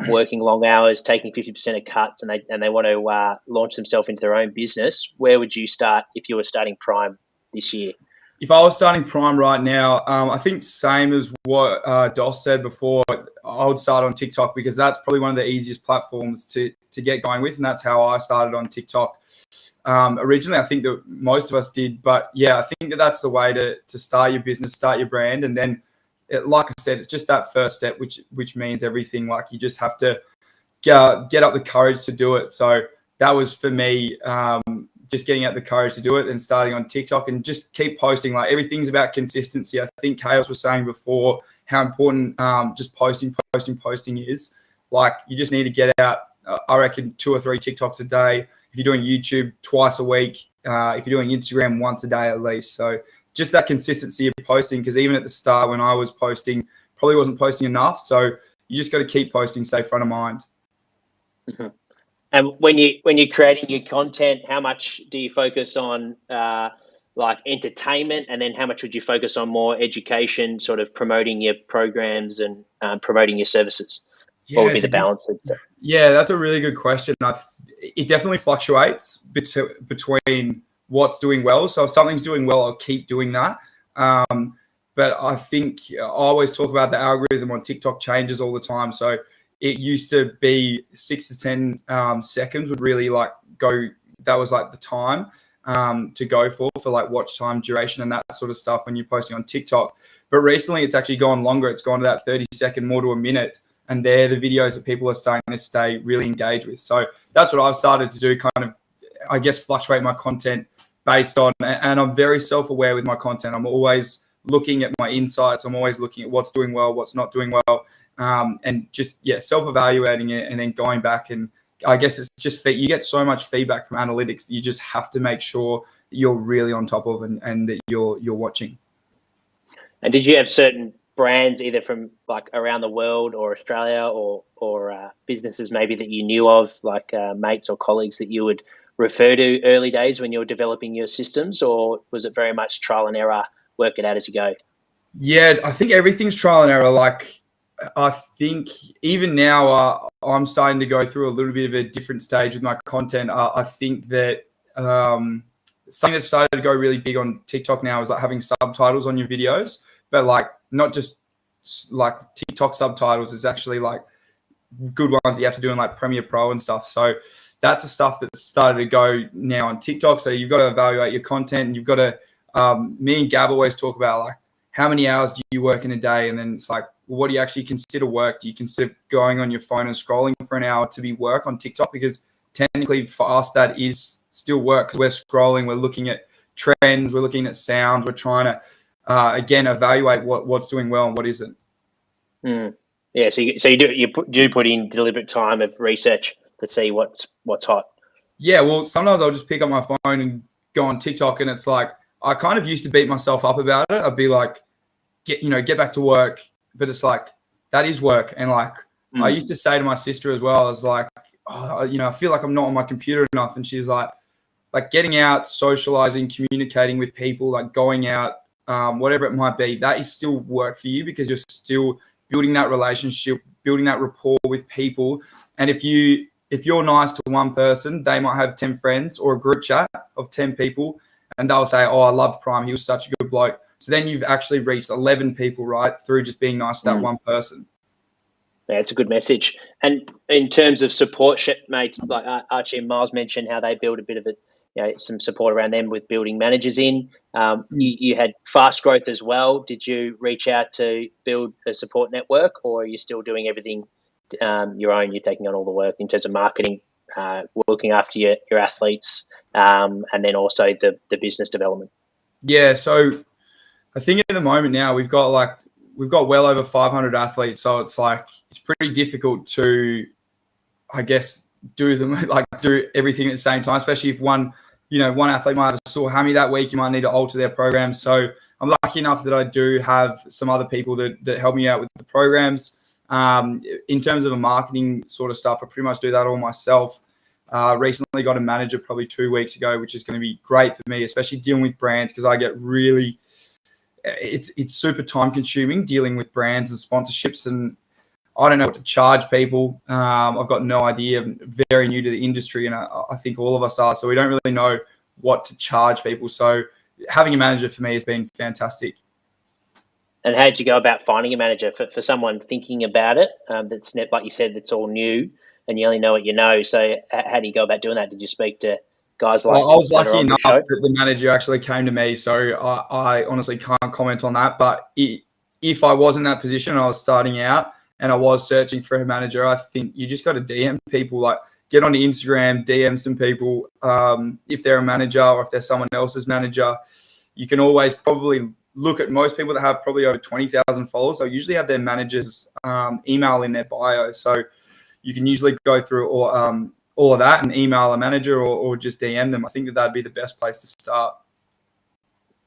working long hours, taking 50% of cuts, and they want to launch themselves into their own business? Where would you start if you were starting Prime this year? If I was starting Prime right now, I think same as what Dos said before, I would start on TikTok, because that's probably one of the easiest platforms to get going with, and that's how I started on TikTok. Originally, I think that most of us did, but yeah, I think that's the way to start your business, start your brand, and then, like I said, it's just that first step, which means everything. Like, you just have to get up the courage to do it. So that was for me, just getting out the courage to do it and starting on TikTok and just keep posting. Like, everything's about consistency. I think Cados was saying before how important just posting is. Like, you just need to get out I reckon 2 or 3 TikToks a day. If you're doing YouTube twice a week, if you're doing Instagram once a day at least. So just that consistency of posting, because even at the start when I was posting, probably wasn't posting enough. So you just got to keep posting, stay front of mind. Mm-hmm. And when you're creating your content, how much do you focus on like entertainment, and then how much would you focus on more education, sort of promoting your programs and promoting your services? What would be the balance? Yeah, that's a really good question. It definitely fluctuates between what's doing well. So if something's doing well, I'll keep doing that. But I think I always talk about the algorithm on TikTok changes all the time. So it used to be 6 to 10 seconds would really like go. That was like the time to go for like watch time, duration, and that sort of stuff when you're posting on TikTok. But recently it's actually gone longer. It's gone to that 30-second, more to a minute. And they're the videos that people are starting to stay really engaged with. So that's what I've started to do, kind of, I guess, fluctuate my content based on, and I'm very self-aware with my content. I'm always looking at my insights. I'm always looking at what's doing well, what's not doing well, and just, self-evaluating it and then going back. And I guess it's just, you get so much feedback from analytics that you just have to make sure that you're really on top of and that you're watching. And did you have certain brands either from like around the world or Australia or businesses maybe that you knew of, like mates or colleagues that you would refer to early days when you were developing your systems, or was it very much trial and error, work it out as you go? Yeah, I think everything's trial and error. Like, I think even now I'm starting to go through a little bit of a different stage with my content. I think that something that's started to go really big on TikTok now is like having subtitles on your videos, but like not just like TikTok subtitles. It's actually like good ones that you have to do in like Premiere Pro and stuff. So that's the stuff that's started to go now on TikTok. So you've got to evaluate your content, and you've got to, me and Gabe always talk about like how many hours do you work in a day? And then it's like, well, what do you actually consider work? Do you consider going on your phone and scrolling for an hour to be work on TikTok? Because technically for us, that is still work, because we're scrolling, we're looking at trends, we're looking at sounds, we're trying to, again, evaluate what's doing well and what isn't. Yeah, so you do put in deliberate time of research to see what's hot. Yeah, well, sometimes I'll just pick up my phone and go on TikTok, and it's like I kind of used to beat myself up about it. I'd be like, get back to work, but it's like that is work. And like I used to say to my sister as well, I was like, I feel like I'm not on my computer enough, and she's like getting out, socializing, communicating with people, like going out. Whatever it might be, that is still work for you, because you're still building that relationship, building that rapport with people. And if you're nice to one person, they might have 10 friends or a group chat of 10 people, and they'll say, oh, I loved Prime, he was such a good bloke. So then you've actually reached 11 people, right, through just being nice to that one person. Yeah, it's a good message. And in terms of support, Shepmates, like Archie and Miles mentioned how they build a bit of some support around them with building managers in. You had fast growth as well. Did you reach out to build a support network, or are you still doing everything your own? You're taking on all the work in terms of marketing, looking after your athletes, and then also the business development? Yeah, so I think at the moment now we've got well over 500 athletes. So it's pretty difficult to, I guess, do everything at the same time, especially if one athlete might have a sore hammy that week, you might need to alter their program. So I'm lucky enough that I do have some other people that help me out with the programs. In terms of the marketing sort of stuff, I pretty much do that all myself. Recently got a manager probably 2 weeks ago, which is going to be great for me, especially dealing with brands, because I get really, it's super time consuming dealing with brands and sponsorships, and I don't know what to charge people. I've got no idea. I'm very new to the industry, and I think all of us are. So we don't really know what to charge people. So having a manager for me has been fantastic. And how did you go about finding a manager for someone thinking about it? That's, like you said, that's all new, and you only know what you know. So how do you go about doing that? Did you speak to guys like? Well, I was lucky enough that the manager actually came to me. So I honestly can't comment on that. But if I was in that position and I was starting out and I was searching for a manager, I think you just got to DM people, like get onto Instagram, DM some people. If they're a manager or if they're someone else's manager, you can always probably look at most people that have probably over 20,000 followers. They'll usually have their manager's email in their bio. So you can usually go through all of that and email a manager or just DM them. I think that'd be the best place to start.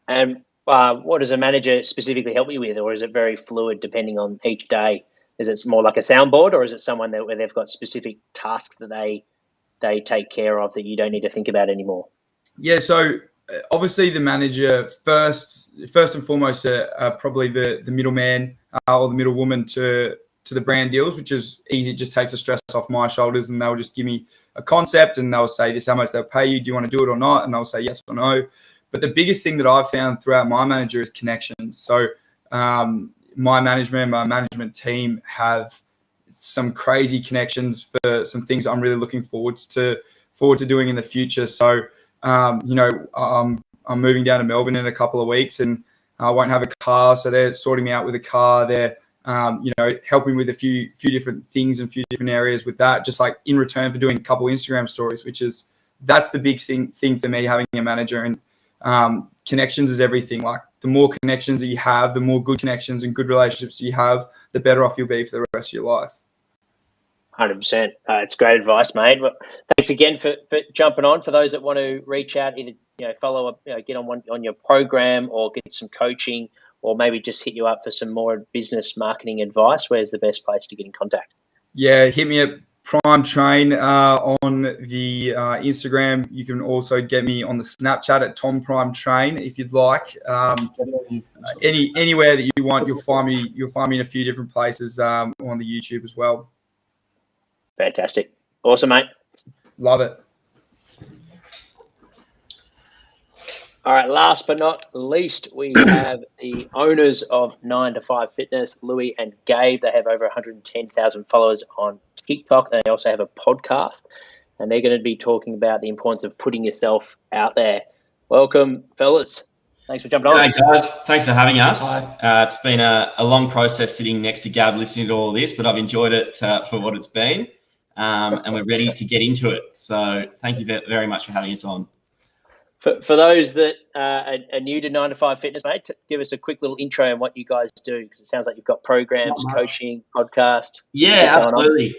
And what does a manager specifically help you with, or is it very fluid depending on each day? Is it more like a soundboard, or is it someone where they've got specific tasks that they take care of that you don't need to think about anymore? Yeah, so obviously the manager first and foremost are probably the middleman or the middlewoman to the brand deals, which is easy. It just takes the stress off my shoulders, and they'll just give me a concept and they'll say, this is how much they'll pay you. Do you want to do it or not? And I'll say yes or no. But the biggest thing that I've found throughout my manager is connections. So my management team have some crazy connections for some things I'm really looking forward to doing in the future. So, I'm moving down to Melbourne in a couple of weeks, and I won't have a car. So they're sorting me out with a car. They're, helping with a few different things and a few different areas with that, just like in return for doing a couple of Instagram stories, that's the big thing for me, having a manager. And connections is everything. Like, the more connections that you have, the more good connections and good relationships you have, the better off you'll be for the rest of your life. 100%. It's great advice, mate. Well, thanks again for jumping on. For those that want to reach out, either follow up, get on your program, or get some coaching, or maybe just hit you up for some more business marketing advice, where's the best place to get in contact? Yeah, hit me at Prime Train on the Instagram. You can also get me on the Snapchat at Tom Prime Train if you'd like. Anywhere that you want, you'll find me in a few different places on the YouTube as well. Fantastic. Awesome, mate. Love it. All right, last but not least, we have the owners of 9 to 5 Fitness, Louis and Gabe. They have over 110,000 followers on TikTok. They also have a podcast, and they're going to be talking about the importance of putting yourself out there. Welcome, fellas. Thanks for jumping on. Hey, guys. Thanks for having us. It's been a long process sitting next to Gab listening to all this, but I've enjoyed it for what it's been, and we're ready to get into it. So thank you very much for having us on. For those that are new to 9 to 5 Fitness, mate, give us a quick little intro on what you guys do, because it sounds like you've got programs, coaching, podcast. Yeah, absolutely.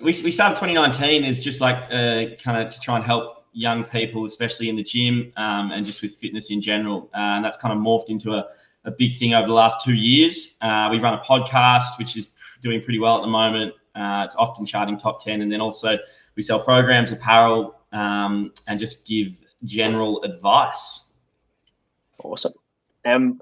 We started 2019 as just like kind of to try and help young people, especially in the gym and just with fitness in general. And that's kind of morphed into a big thing over the last 2 years. We run a podcast, which is doing pretty well at the moment. It's often charting top 10. And then also we sell programs, apparel, and just give general advice. Awesome. For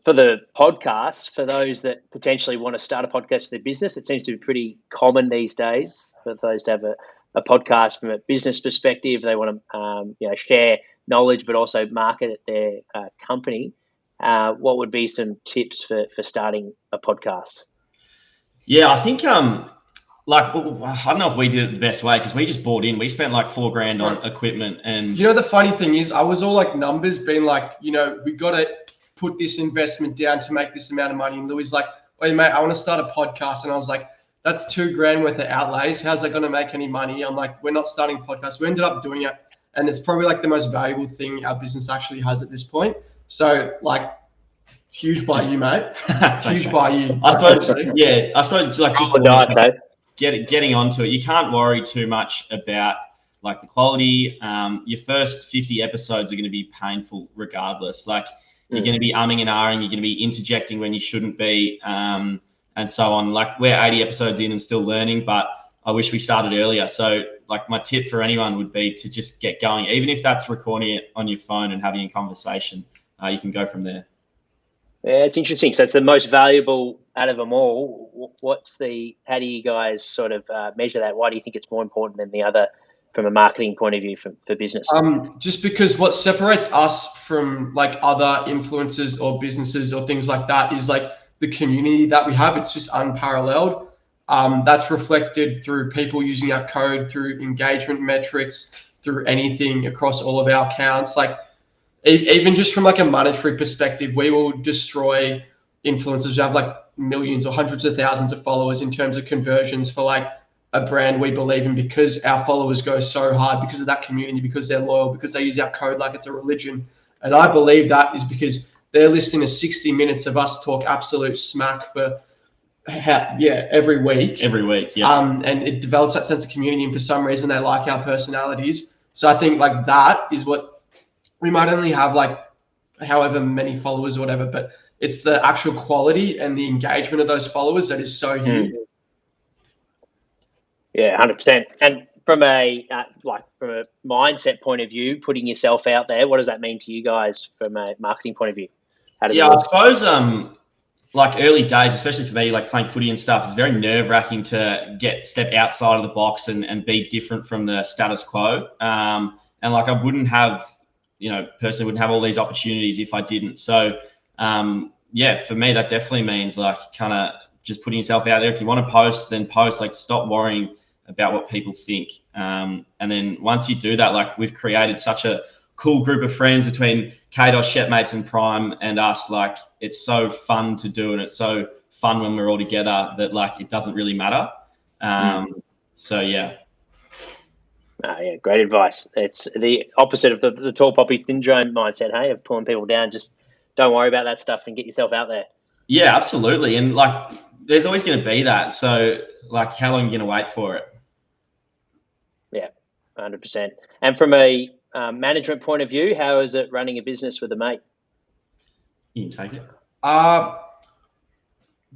the podcast, for those that potentially want to start a podcast for their business, it seems to be pretty common these days for those to have a podcast from a business perspective. They want to share knowledge, but also market their company. What would be some tips for starting a podcast? Yeah, I think I don't know if we did it the best way, because we just bought in. We spent like $4,000 on equipment, and the funny thing is, I was all like numbers, being like, we got to put this investment down to make this amount of money. And Louis like, "Hey mate, I want to start a podcast," and I was like, "That's $2,000 worth of outlays. How's that going to make any money?" I'm like, "We're not starting a podcast." We ended up doing it, and it's probably like the most valuable thing our business actually has at this point. So like, huge by you, mate. Huge by you. I suppose like just getting onto it. You can't worry too much about like the quality. Your first 50 episodes are going to be painful regardless. Like, you're going to be umming and ahhing. You're going to be interjecting when you shouldn't be, and so on. Like, we're 80 episodes in and still learning, but I wish we started earlier. So like, my tip for anyone would be to just get going. Even if that's recording it on your phone and having a conversation, you can go from there. Yeah, it's interesting. So it's the most valuable out of them all. How do you guys sort of measure that? Why do you think it's more important than the other from a marketing point of view for business? Just because what separates us from like other influencers or businesses or things like that is like the community that we have. It's just unparalleled. That's reflected through people using our code, through engagement metrics, through anything across all of our accounts. Like, even just from like a monetary perspective, we will destroy influencers who have like millions or hundreds of thousands of followers in terms of conversions for like a brand we believe in, because our followers go so hard because of that community, because they're loyal, because they use our code like it's a religion. And I believe that is because they're listening to 60 minutes of us talk absolute smack for every week. Every week, yeah. And it develops that sense of community, and for some reason they like our personalities. So I think like that is what we might only have like however many followers or whatever, but it's the actual quality and the engagement of those followers that is so huge. Yeah, 100%. And from a mindset point of view, putting yourself out there, what does that mean to you guys from a marketing point of view? How does it I work? suppose like early days, especially for me, like playing footy and stuff, it's very nerve-wracking to step outside of the box and be different from the status quo. And like I wouldn't have, personally wouldn't have all these opportunities if I didn't. So for me, that definitely means like kind of just putting yourself out there. If you want to post, then post. Like stop worrying about what people think. And then once you do that, like we've created such a cool group of friends between Kdos, Shepmates and Prime and us. Like it's so fun to do, and it's so fun when we're all together that like it doesn't really matter. So yeah. Great advice. It's the opposite of the tall poppy syndrome mindset, hey, of pulling people down. Just don't worry about that stuff and get yourself out there. Yeah, absolutely. And like there's always going to be that. So like how long are you going to wait for it? Yeah, 100%. And from a management point of view, how is it running a business with a mate? You can take it.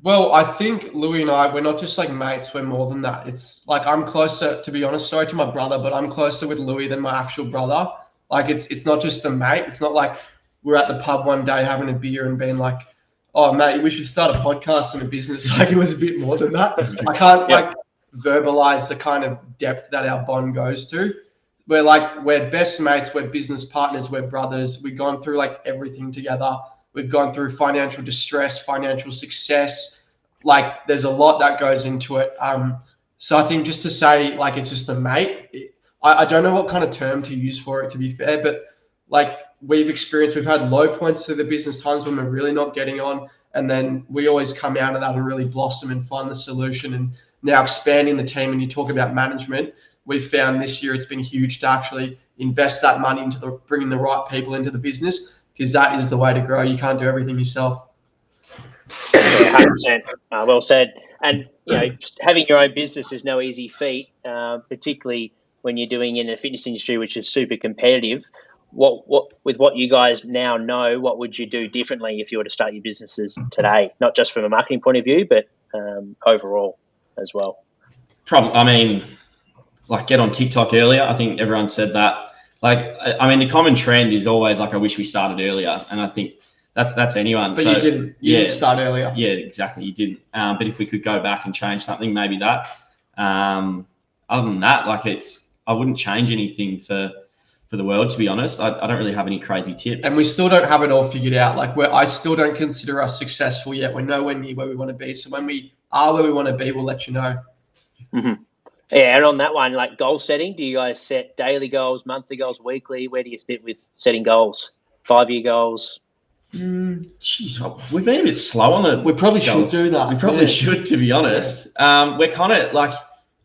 Well, I think Louis and I, we're not just like mates, we're more than that. It's like I'm closer, to be honest, sorry to my brother, but I'm closer with Louis than my actual brother. Like it's not just a mate. It's not like we're at the pub one day having a beer and being like, oh, mate, we should start a podcast and a business. Like it was a bit more than that. I can't like verbalize the kind of depth that our bond goes to. We're best mates, we're business partners, we're brothers. We've gone through like everything together. We've gone through financial distress, financial success. Like there's a lot that goes into it. So I think just to say like it's just a mate, I don't know what kind of term to use for it, to be fair, but like we've had low points through the business, times when we're really not getting on, and then we always come out of that and really blossom and find the solution. And now expanding the team, and you talk about management, we've found this year it's been huge to actually invest that money into bringing the right people into the business, because that is the way to grow. You can't do everything yourself. Yeah, 100%. Well said. And having your own business is no easy feat, particularly when you're doing it in the fitness industry, which is super competitive. What with what you guys now know, what would you do differently if you were to start your businesses today? Not just from a marketing point of view, but overall as well. Like get on TikTok earlier. I think everyone said that. Like, the common trend is always like, I wish we started earlier. And I think that's anyone. But you didn't. You didn't start earlier. Yeah, exactly. You didn't. But if we could go back and change something, maybe that. Other than that, like I wouldn't change anything for the world, to be honest. I don't really have any crazy tips. And we still don't have it all figured out. Like I still don't consider us successful yet. We're nowhere near where we want to be. So when we are where we want to be, we'll let you know. Mm-hmm. Yeah, and on that one, like goal setting, do you guys set daily goals, monthly goals, weekly? Where do you sit with setting goals? 5-year goals? Jeez, we've been a bit slow on it. We probably should do that. We probably should, to be honest. We're kind of like,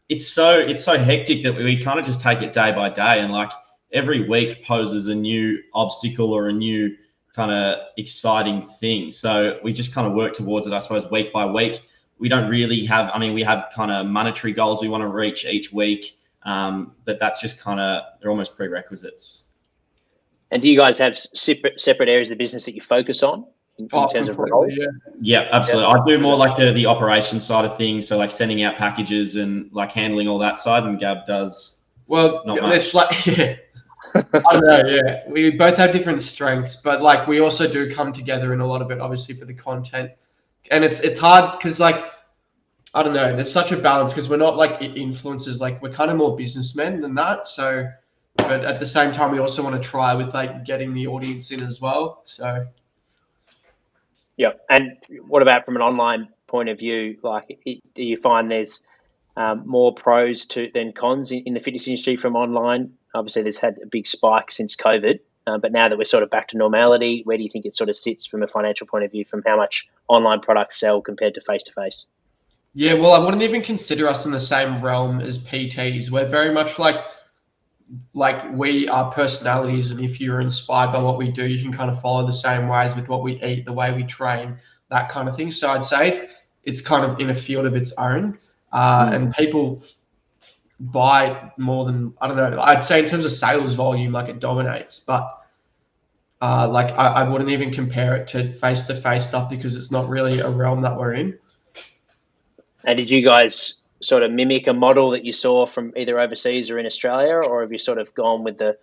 it's so hectic that we kind of just take it day by day, and like every week poses a new obstacle or a new kind of exciting thing. So we just kind of work towards it, I suppose, week by week. We don't really have, we have kind of monetary goals we want to reach each week, but that's just they're almost prerequisites. And do you guys have separate areas of the business that you focus on in terms of goals? Yeah, absolutely. I do more like the operations side of things, so like sending out packages and like handling all that side, and Gab does. Well, it's like, I don't know, yeah. We both have different strengths, but like we also do come together in a lot of it, obviously, for the content. And it's hard because, like, I don't know, there's such a balance because we're not like influencers, like we're kind of more businessmen than that. So, but at the same time, we also want to try with like getting the audience in as well. So, yeah. And what about from an online point of view? Like, do you find there's more pros than cons in the fitness industry from online? Obviously, there's had a big spike since COVID. But now that we're sort of back to normality, where do you think it sort of sits from a financial point of view, from how much online products sell compared to face-to-face? Yeah, well, I wouldn't even consider us in the same realm as PTs. We're very much like we are personalities, and if you're inspired by what we do, you can kind of follow the same ways with what we eat, the way we train, that kind of thing. So I'd say it's kind of in a field of its own, and people buy more than, I don't know, I'd say in terms of sales volume, like it dominates, but like I wouldn't even compare it to face-to-face stuff because it's not really a realm that we're in. And did you guys sort of mimic a model that you saw from either overseas or in Australia, or have you sort of gone with the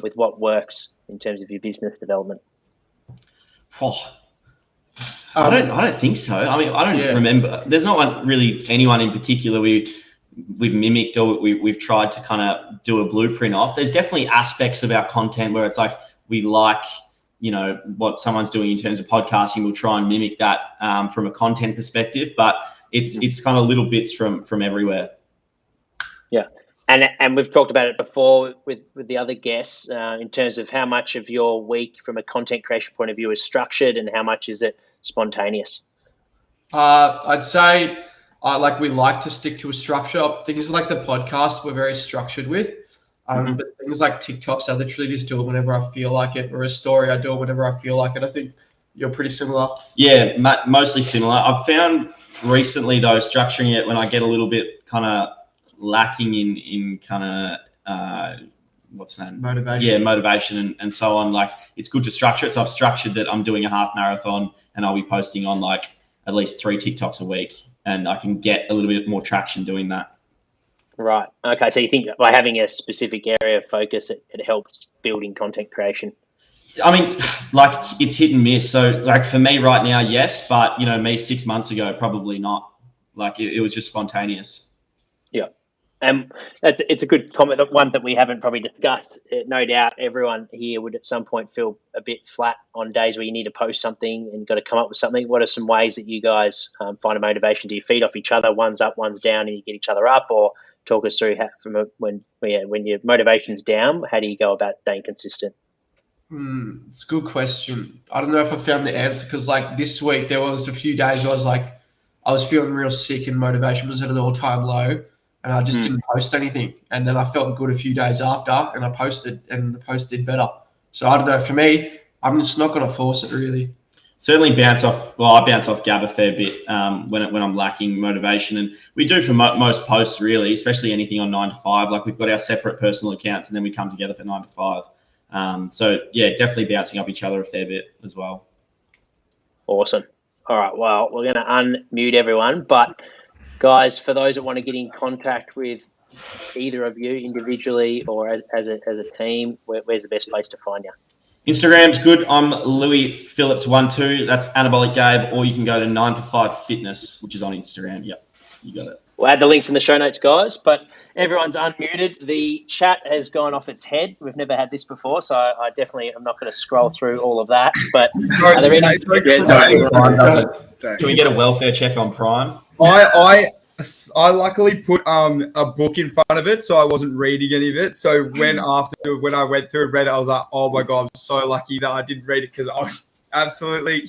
with what works in terms of your business development? I don't think so. I mean, I don't remember. There's not really anyone in particular we've mimicked or we've tried to kind of do a blueprint of. There's definitely aspects of our content where it's like we like, you know, what someone's doing in terms of podcasting. We'll try and mimic that from a content perspective, but it's kind of little bits from everywhere. Yeah. And we've talked about it before with the other guests in terms of how much of your week from a content creation point of view is structured and how much is it spontaneous? I'd say we like to stick to a structure. Things like the podcast we're very structured with. But things like TikToks, I literally just do it whenever I feel like it, or a story, I do it whenever I feel like it. I think you're pretty similar. Yeah, mostly similar. I've found recently, though, structuring it when I get a little bit kind of lacking in kind of what's that? Motivation. Yeah, motivation and so on. Like, it's good to structure it. So I've structured that I'm doing a half marathon and I'll be posting on like at least 3 TikToks a week, and I can get a little bit more traction doing that. Right. Okay. So you think by having a specific area of focus, it helps building content creation? I mean, like, it's hit and miss. So like for me right now, yes, but you know, me 6 months ago, probably not. Like it was just spontaneous. Yeah. It's a good comment, one that we haven't probably discussed. No doubt everyone here would at some point feel a bit flat on days where you need to post something and got to come up with something. What are some ways that you guys find a motivation? Do you feed off each other? One's up, one's down, and you get each other up? Or talk us through when your motivation's down, how do you go about staying consistent? It's a good question. I don't know if I found the answer because like this week there was a few days where I was feeling real sick and motivation was at an all-time low, and I just didn't post anything. And then I felt good a few days after, and I posted, and the post did better. So I don't know. For me, I'm just not going to force it really. Certainly bounce off. Well, I bounce off Gab a fair bit when I'm lacking motivation, and we do for most posts really, especially anything on 9 to 5. Like we've got our separate personal accounts, and then we come together for 9 to 5. So yeah, definitely bouncing off each other a fair bit as well. Awesome. All right. Well, we're going to unmute everyone, but guys, for those that want to get in contact with either of you individually or as a team, where's the best place to find you? Instagram's good. I'm Louis Phillips 12. That's Anabolic Gabe, or you can go to 9 to 5 Fitness, which is on Instagram. Yep, you got it. We'll add the links in the show notes, guys. But everyone's unmuted. The chat has gone off its head. We've never had this before, so I definitely am not going to scroll through all of that. But are there any? Can we get a welfare check on Prime? I luckily put a book in front of it, so I wasn't reading any of it. So when I went through and read it, I was like, oh my God, I'm so lucky that I didn't read it because I was absolutely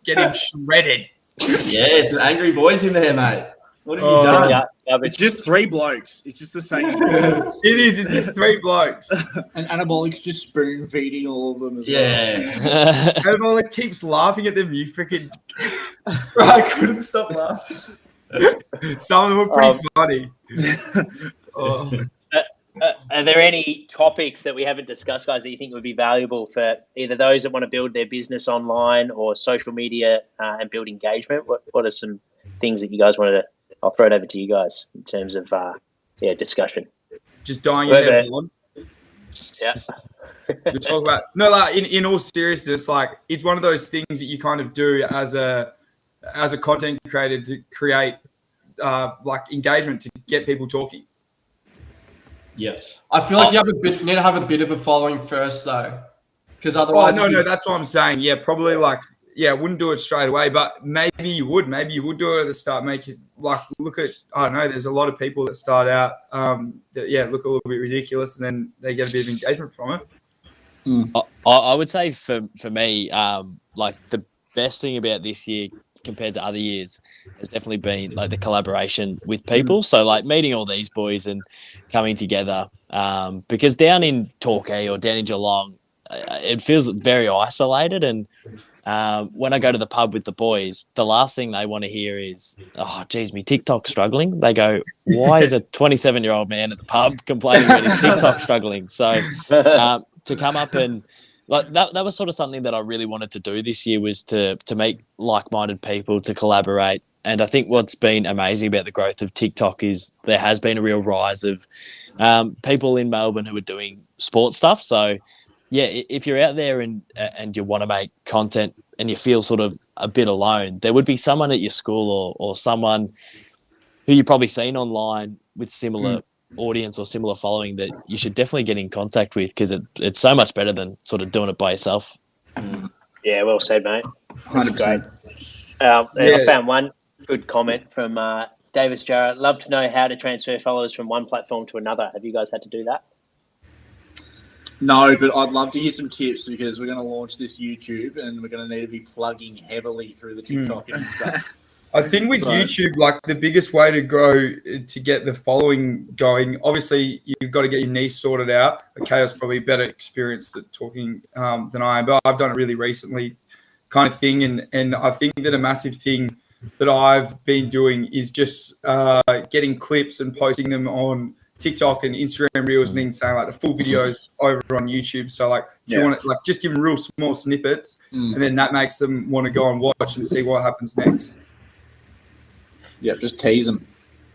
getting shredded. Yeah, it's an angry boys in there, mate. What have you done? Yeah, it's just 3 blokes. It's just the same. It is. It's just 3 blokes. And Anabolic's just spoon feeding all of them as well. Anabolic keeps laughing at them. You freaking. I couldn't stop laughing. Some of them were pretty funny. Are there any topics that we haven't discussed, guys, that you think would be valuable for either those that want to build their business online or social media and build engagement? What are some things that you guys wanted to? I'll throw it over to you guys in terms of discussion. Just dying in there, Bourne. Yeah. We talk about in all seriousness, like it's one of those things that you kind of do as a content creator to create like engagement to get people talking. Yes, I feel like you need to have a bit of a following first, though, because otherwise. No, that's what I'm saying. Yeah, probably wouldn't do it straight away, but maybe you would. Maybe you would do it at the start. Make it look at. I don't know. There's a lot of people that start out that look a little bit ridiculous, and then they get a bit of engagement from it. I would say for me, like the best thing about this year compared to other years has definitely been like the collaboration with people. So like meeting all these boys and coming together, because down in Torquay or down in Geelong, it feels very isolated, and when I go to the pub with the boys, the last thing they want to hear is, "Oh, geez, me TikTok's struggling." They go, "Why is a 27-year-old man at the pub complaining about his TikTok struggling?" So to come up and like that was sort of something that I really wanted to do this year, was to meet like-minded people, to collaborate. And I think what's been amazing about the growth of TikTok is there has been a real rise of people in Melbourne who are doing sports stuff. So yeah, if you're out there and you want to make content and you feel sort of a bit alone, there would be someone at your school or someone who you've probably seen online with similar audience or similar following that you should definitely get in contact with, because it's so much better than sort of doing it by yourself. Yeah, well said, mate. That's 100%. great. I found one good comment from Davis Jarrett. Love to know how to transfer followers from one platform to another. Have you guys had to do that? No, but I'd love to hear some tips, because we're going to launch this YouTube and we're going to need to be plugging heavily through the TikTok and stuff. I think with YouTube, like the biggest way to grow to get the following going, obviously you've got to get your niche sorted out. Kdos probably better experienced at talking than I am, but I've done it really recently, kind of thing. And I think that a massive thing that I've been doing is just getting clips and posting them on TikTok and Instagram Reels, and then saying like the full videos over on YouTube. So like if you want to, like, just give them real small snippets, and then that makes them want to go and watch and see what happens next. Yeah, just tease them.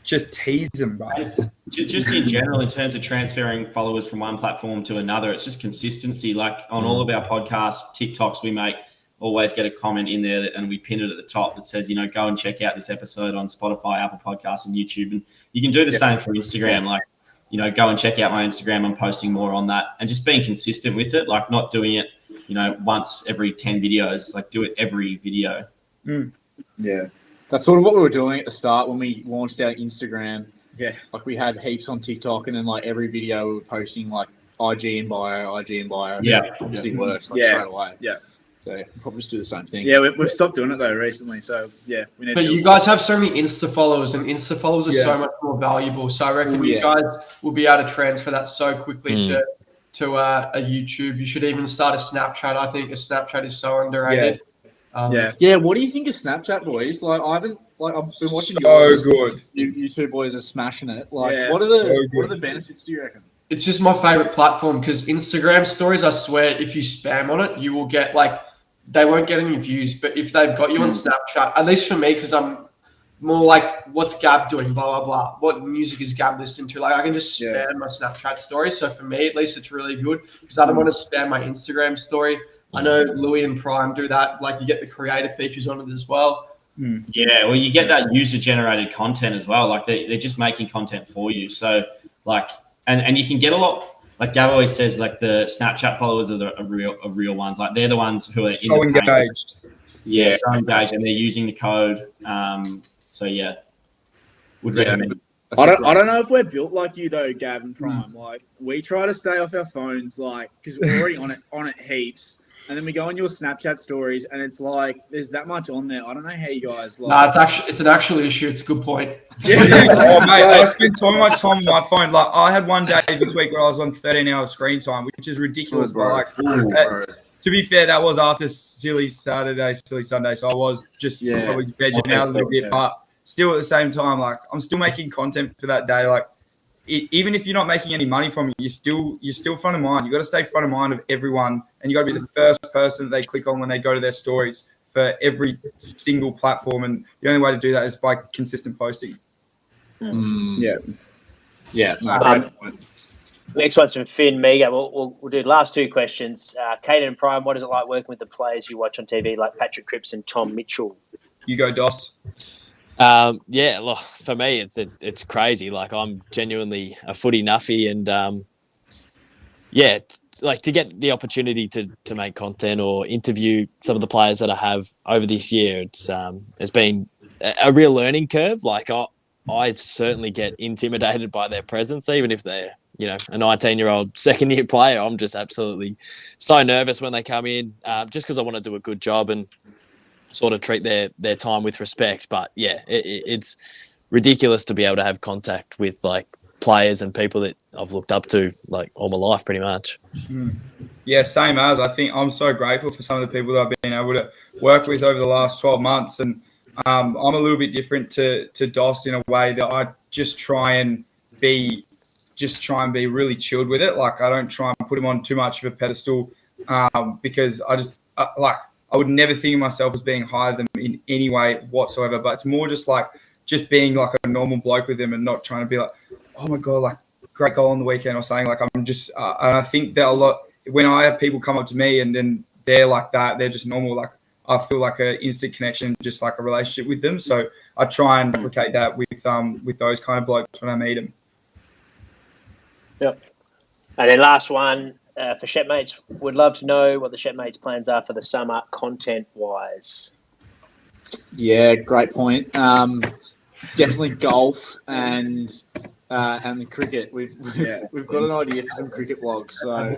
Just tease them, guys. Just in general, in terms of transferring followers from one platform to another, it's just consistency. Like on all of our podcasts, TikToks we make, always get a comment in there and we pin it at the top that says, go and check out this episode on Spotify, Apple Podcasts, and YouTube. And you can do the same for Instagram. Like, go and check out my Instagram. I'm posting more on that, and just being consistent with it, like not doing it, once every 10 videos, like do it every video. Yeah. That's sort of what we were doing at the start when we launched our Instagram. Yeah. Like we had heaps on TikTok, and then like every video we were posting like IG in bio. Yeah. Obviously works straight away. Yeah. So we'll probably just do the same thing. Yeah, we've stopped doing it though recently. So yeah, we need. But you guys have so many Insta followers, and Insta followers are so much more valuable. So I reckon you guys will be able to transfer that so quickly to a YouTube. You should even start a Snapchat. I think a Snapchat is so underrated. Yeah. What do you think of Snapchat, boys? Like I've been watching good. You two boys are smashing it. Like what are the benefits, do you reckon? It's just my favorite platform, because Instagram stories, I swear, if you spam on it, you will get they won't get any views. But if they've got you on Snapchat, at least for me, because I'm more like, what's Gab doing, blah, blah, blah. What music is Gab listening to? Like, I can just spam my Snapchat story. So for me, at least, it's really good, because I don't want to spam my Instagram story. I know Louis and Prime do that. Like, you get the creator features on it as well. Yeah, well, you get that user-generated content as well. Like, they're just making content for you. So, like, and you can get a lot. Like Gab always says, like the Snapchat followers are the real ones. Like they're the ones who are so engaged. Yeah, so engaged, and they're using the code. So yeah, would recommend. I don't know if we're built like you though, Gab and Prime. Like we try to stay off our phones, like because we're already on it heaps. And then we go on your Snapchat stories, and it's like there's that much on there. I don't know how you guys like. Nah, it's an actual issue. It's a good point. Oh mate, I spend so much time on my phone. Like I had one day this week where I was on 13 hours screen time, which is ridiculous. But to be fair, that was after silly Saturday, silly Sunday, so I was just probably vegging out a little bit. But still, at the same time, like I'm still making content for that day. Like even if you're not making any money from it, you're still front of mind. You got to stay front of mind of everyone, and you got to be the first person that they click on when they go to their stories for every single platform. And the only way to do that is by consistent posting. Yeah. Next one's from Finn Mega. We'll do the last two questions. Caden and Prime, what is it like working with the players you watch on TV like Patrick Cripps and Tom Mitchell? You go, Dos. Yeah, look, for me, it's crazy. Like I'm genuinely a footy nuffy, and like to get the opportunity to make content or interview some of the players that I have over this year, it's been a real learning curve. Like I certainly get intimidated by their presence, even if they're a 19-year-old second-year player. I'm just absolutely so nervous when they come in, just because I want to do a good job and sort of treat their time with respect. But yeah, it's ridiculous to be able to have contact with like players and people that I've looked up to like all my life pretty much. Yeah, same as. I think I'm so grateful for some of the people that I've been able to work with over the last 12 months. And I'm a little bit different to Dos in a way that I just try and be really chilled with it. Like, I don't try and put him on too much of a pedestal because I would never think of myself as being higher than him in any way whatsoever. But it's more just being like a normal bloke with him and not trying to be like, oh my God, like great goal on the weekend or something. Like, I'm just, and I think that when I have people come up to me and then they're like that, they're just normal. Like, I feel like an instant connection, just like a relationship with them. So I try and replicate that with those kind of blokes when I meet them. Yep. And then last one for Shepmates, would love to know what the Shepmates plans are for the summer content-wise. Yeah, great point. Definitely golf and the cricket. We've got an idea for some cricket vlogs. So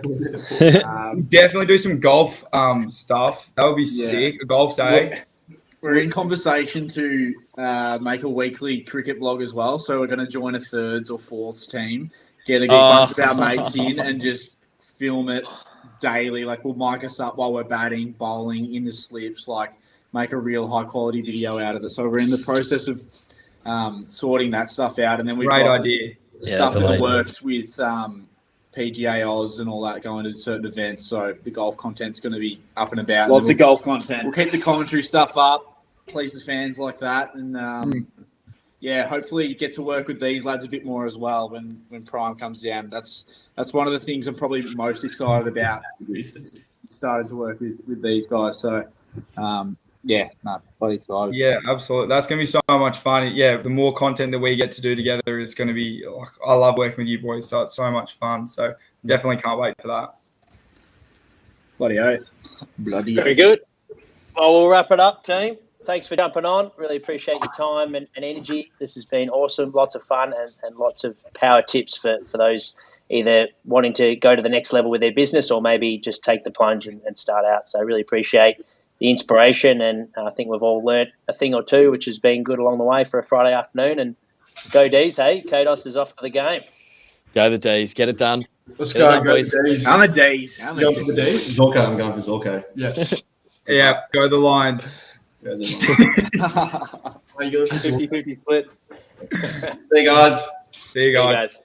definitely do some golf stuff. That would be sick. A golf day. We're in conversation to make a weekly cricket vlog as well. So we're going to join a thirds or fourths team, get a bunch of our mates in, and just film it daily. Like, we'll mic us up while we're batting, bowling, in the slips. Like, make a real high quality video out of it. So we're in the process of sorting that stuff out, and then we've got idea. Stuff in the works with PGA Oz and all that, going to certain events. So the golf content's going to be up and about. Lots of golf content. We'll keep the commentary stuff up, please the fans like that, and hopefully get to work with these lads a bit more as well when Prime comes down. That's one of the things I'm probably most excited about. Started to work with these guys. So bloody excited. Yeah, absolutely. That's going to be so much fun. Yeah, the more content that we get to do together is going to be, I love working with you boys, so it's so much fun. So definitely can't wait for that. Bloody oath. Very good. Well, we'll wrap it up, team. Thanks for jumping on. Really appreciate your time and energy. This has been awesome. Lots of fun and lots of power tips for those either wanting to go to the next level with their business or maybe just take the plunge and start out. So I really appreciate the inspiration, and I think we've all learnt a thing or two, which has been good along the way for a Friday afternoon. And go D's, hey, Cados is off for the game. Go the D's, get it done. Let's go, boys. I'm a D's. Go for the D's. Zorko, I'm going for Zorko. Yeah. Yeah, go the Lions. Go the Lions. 50-50 split. See you guys. See you guys.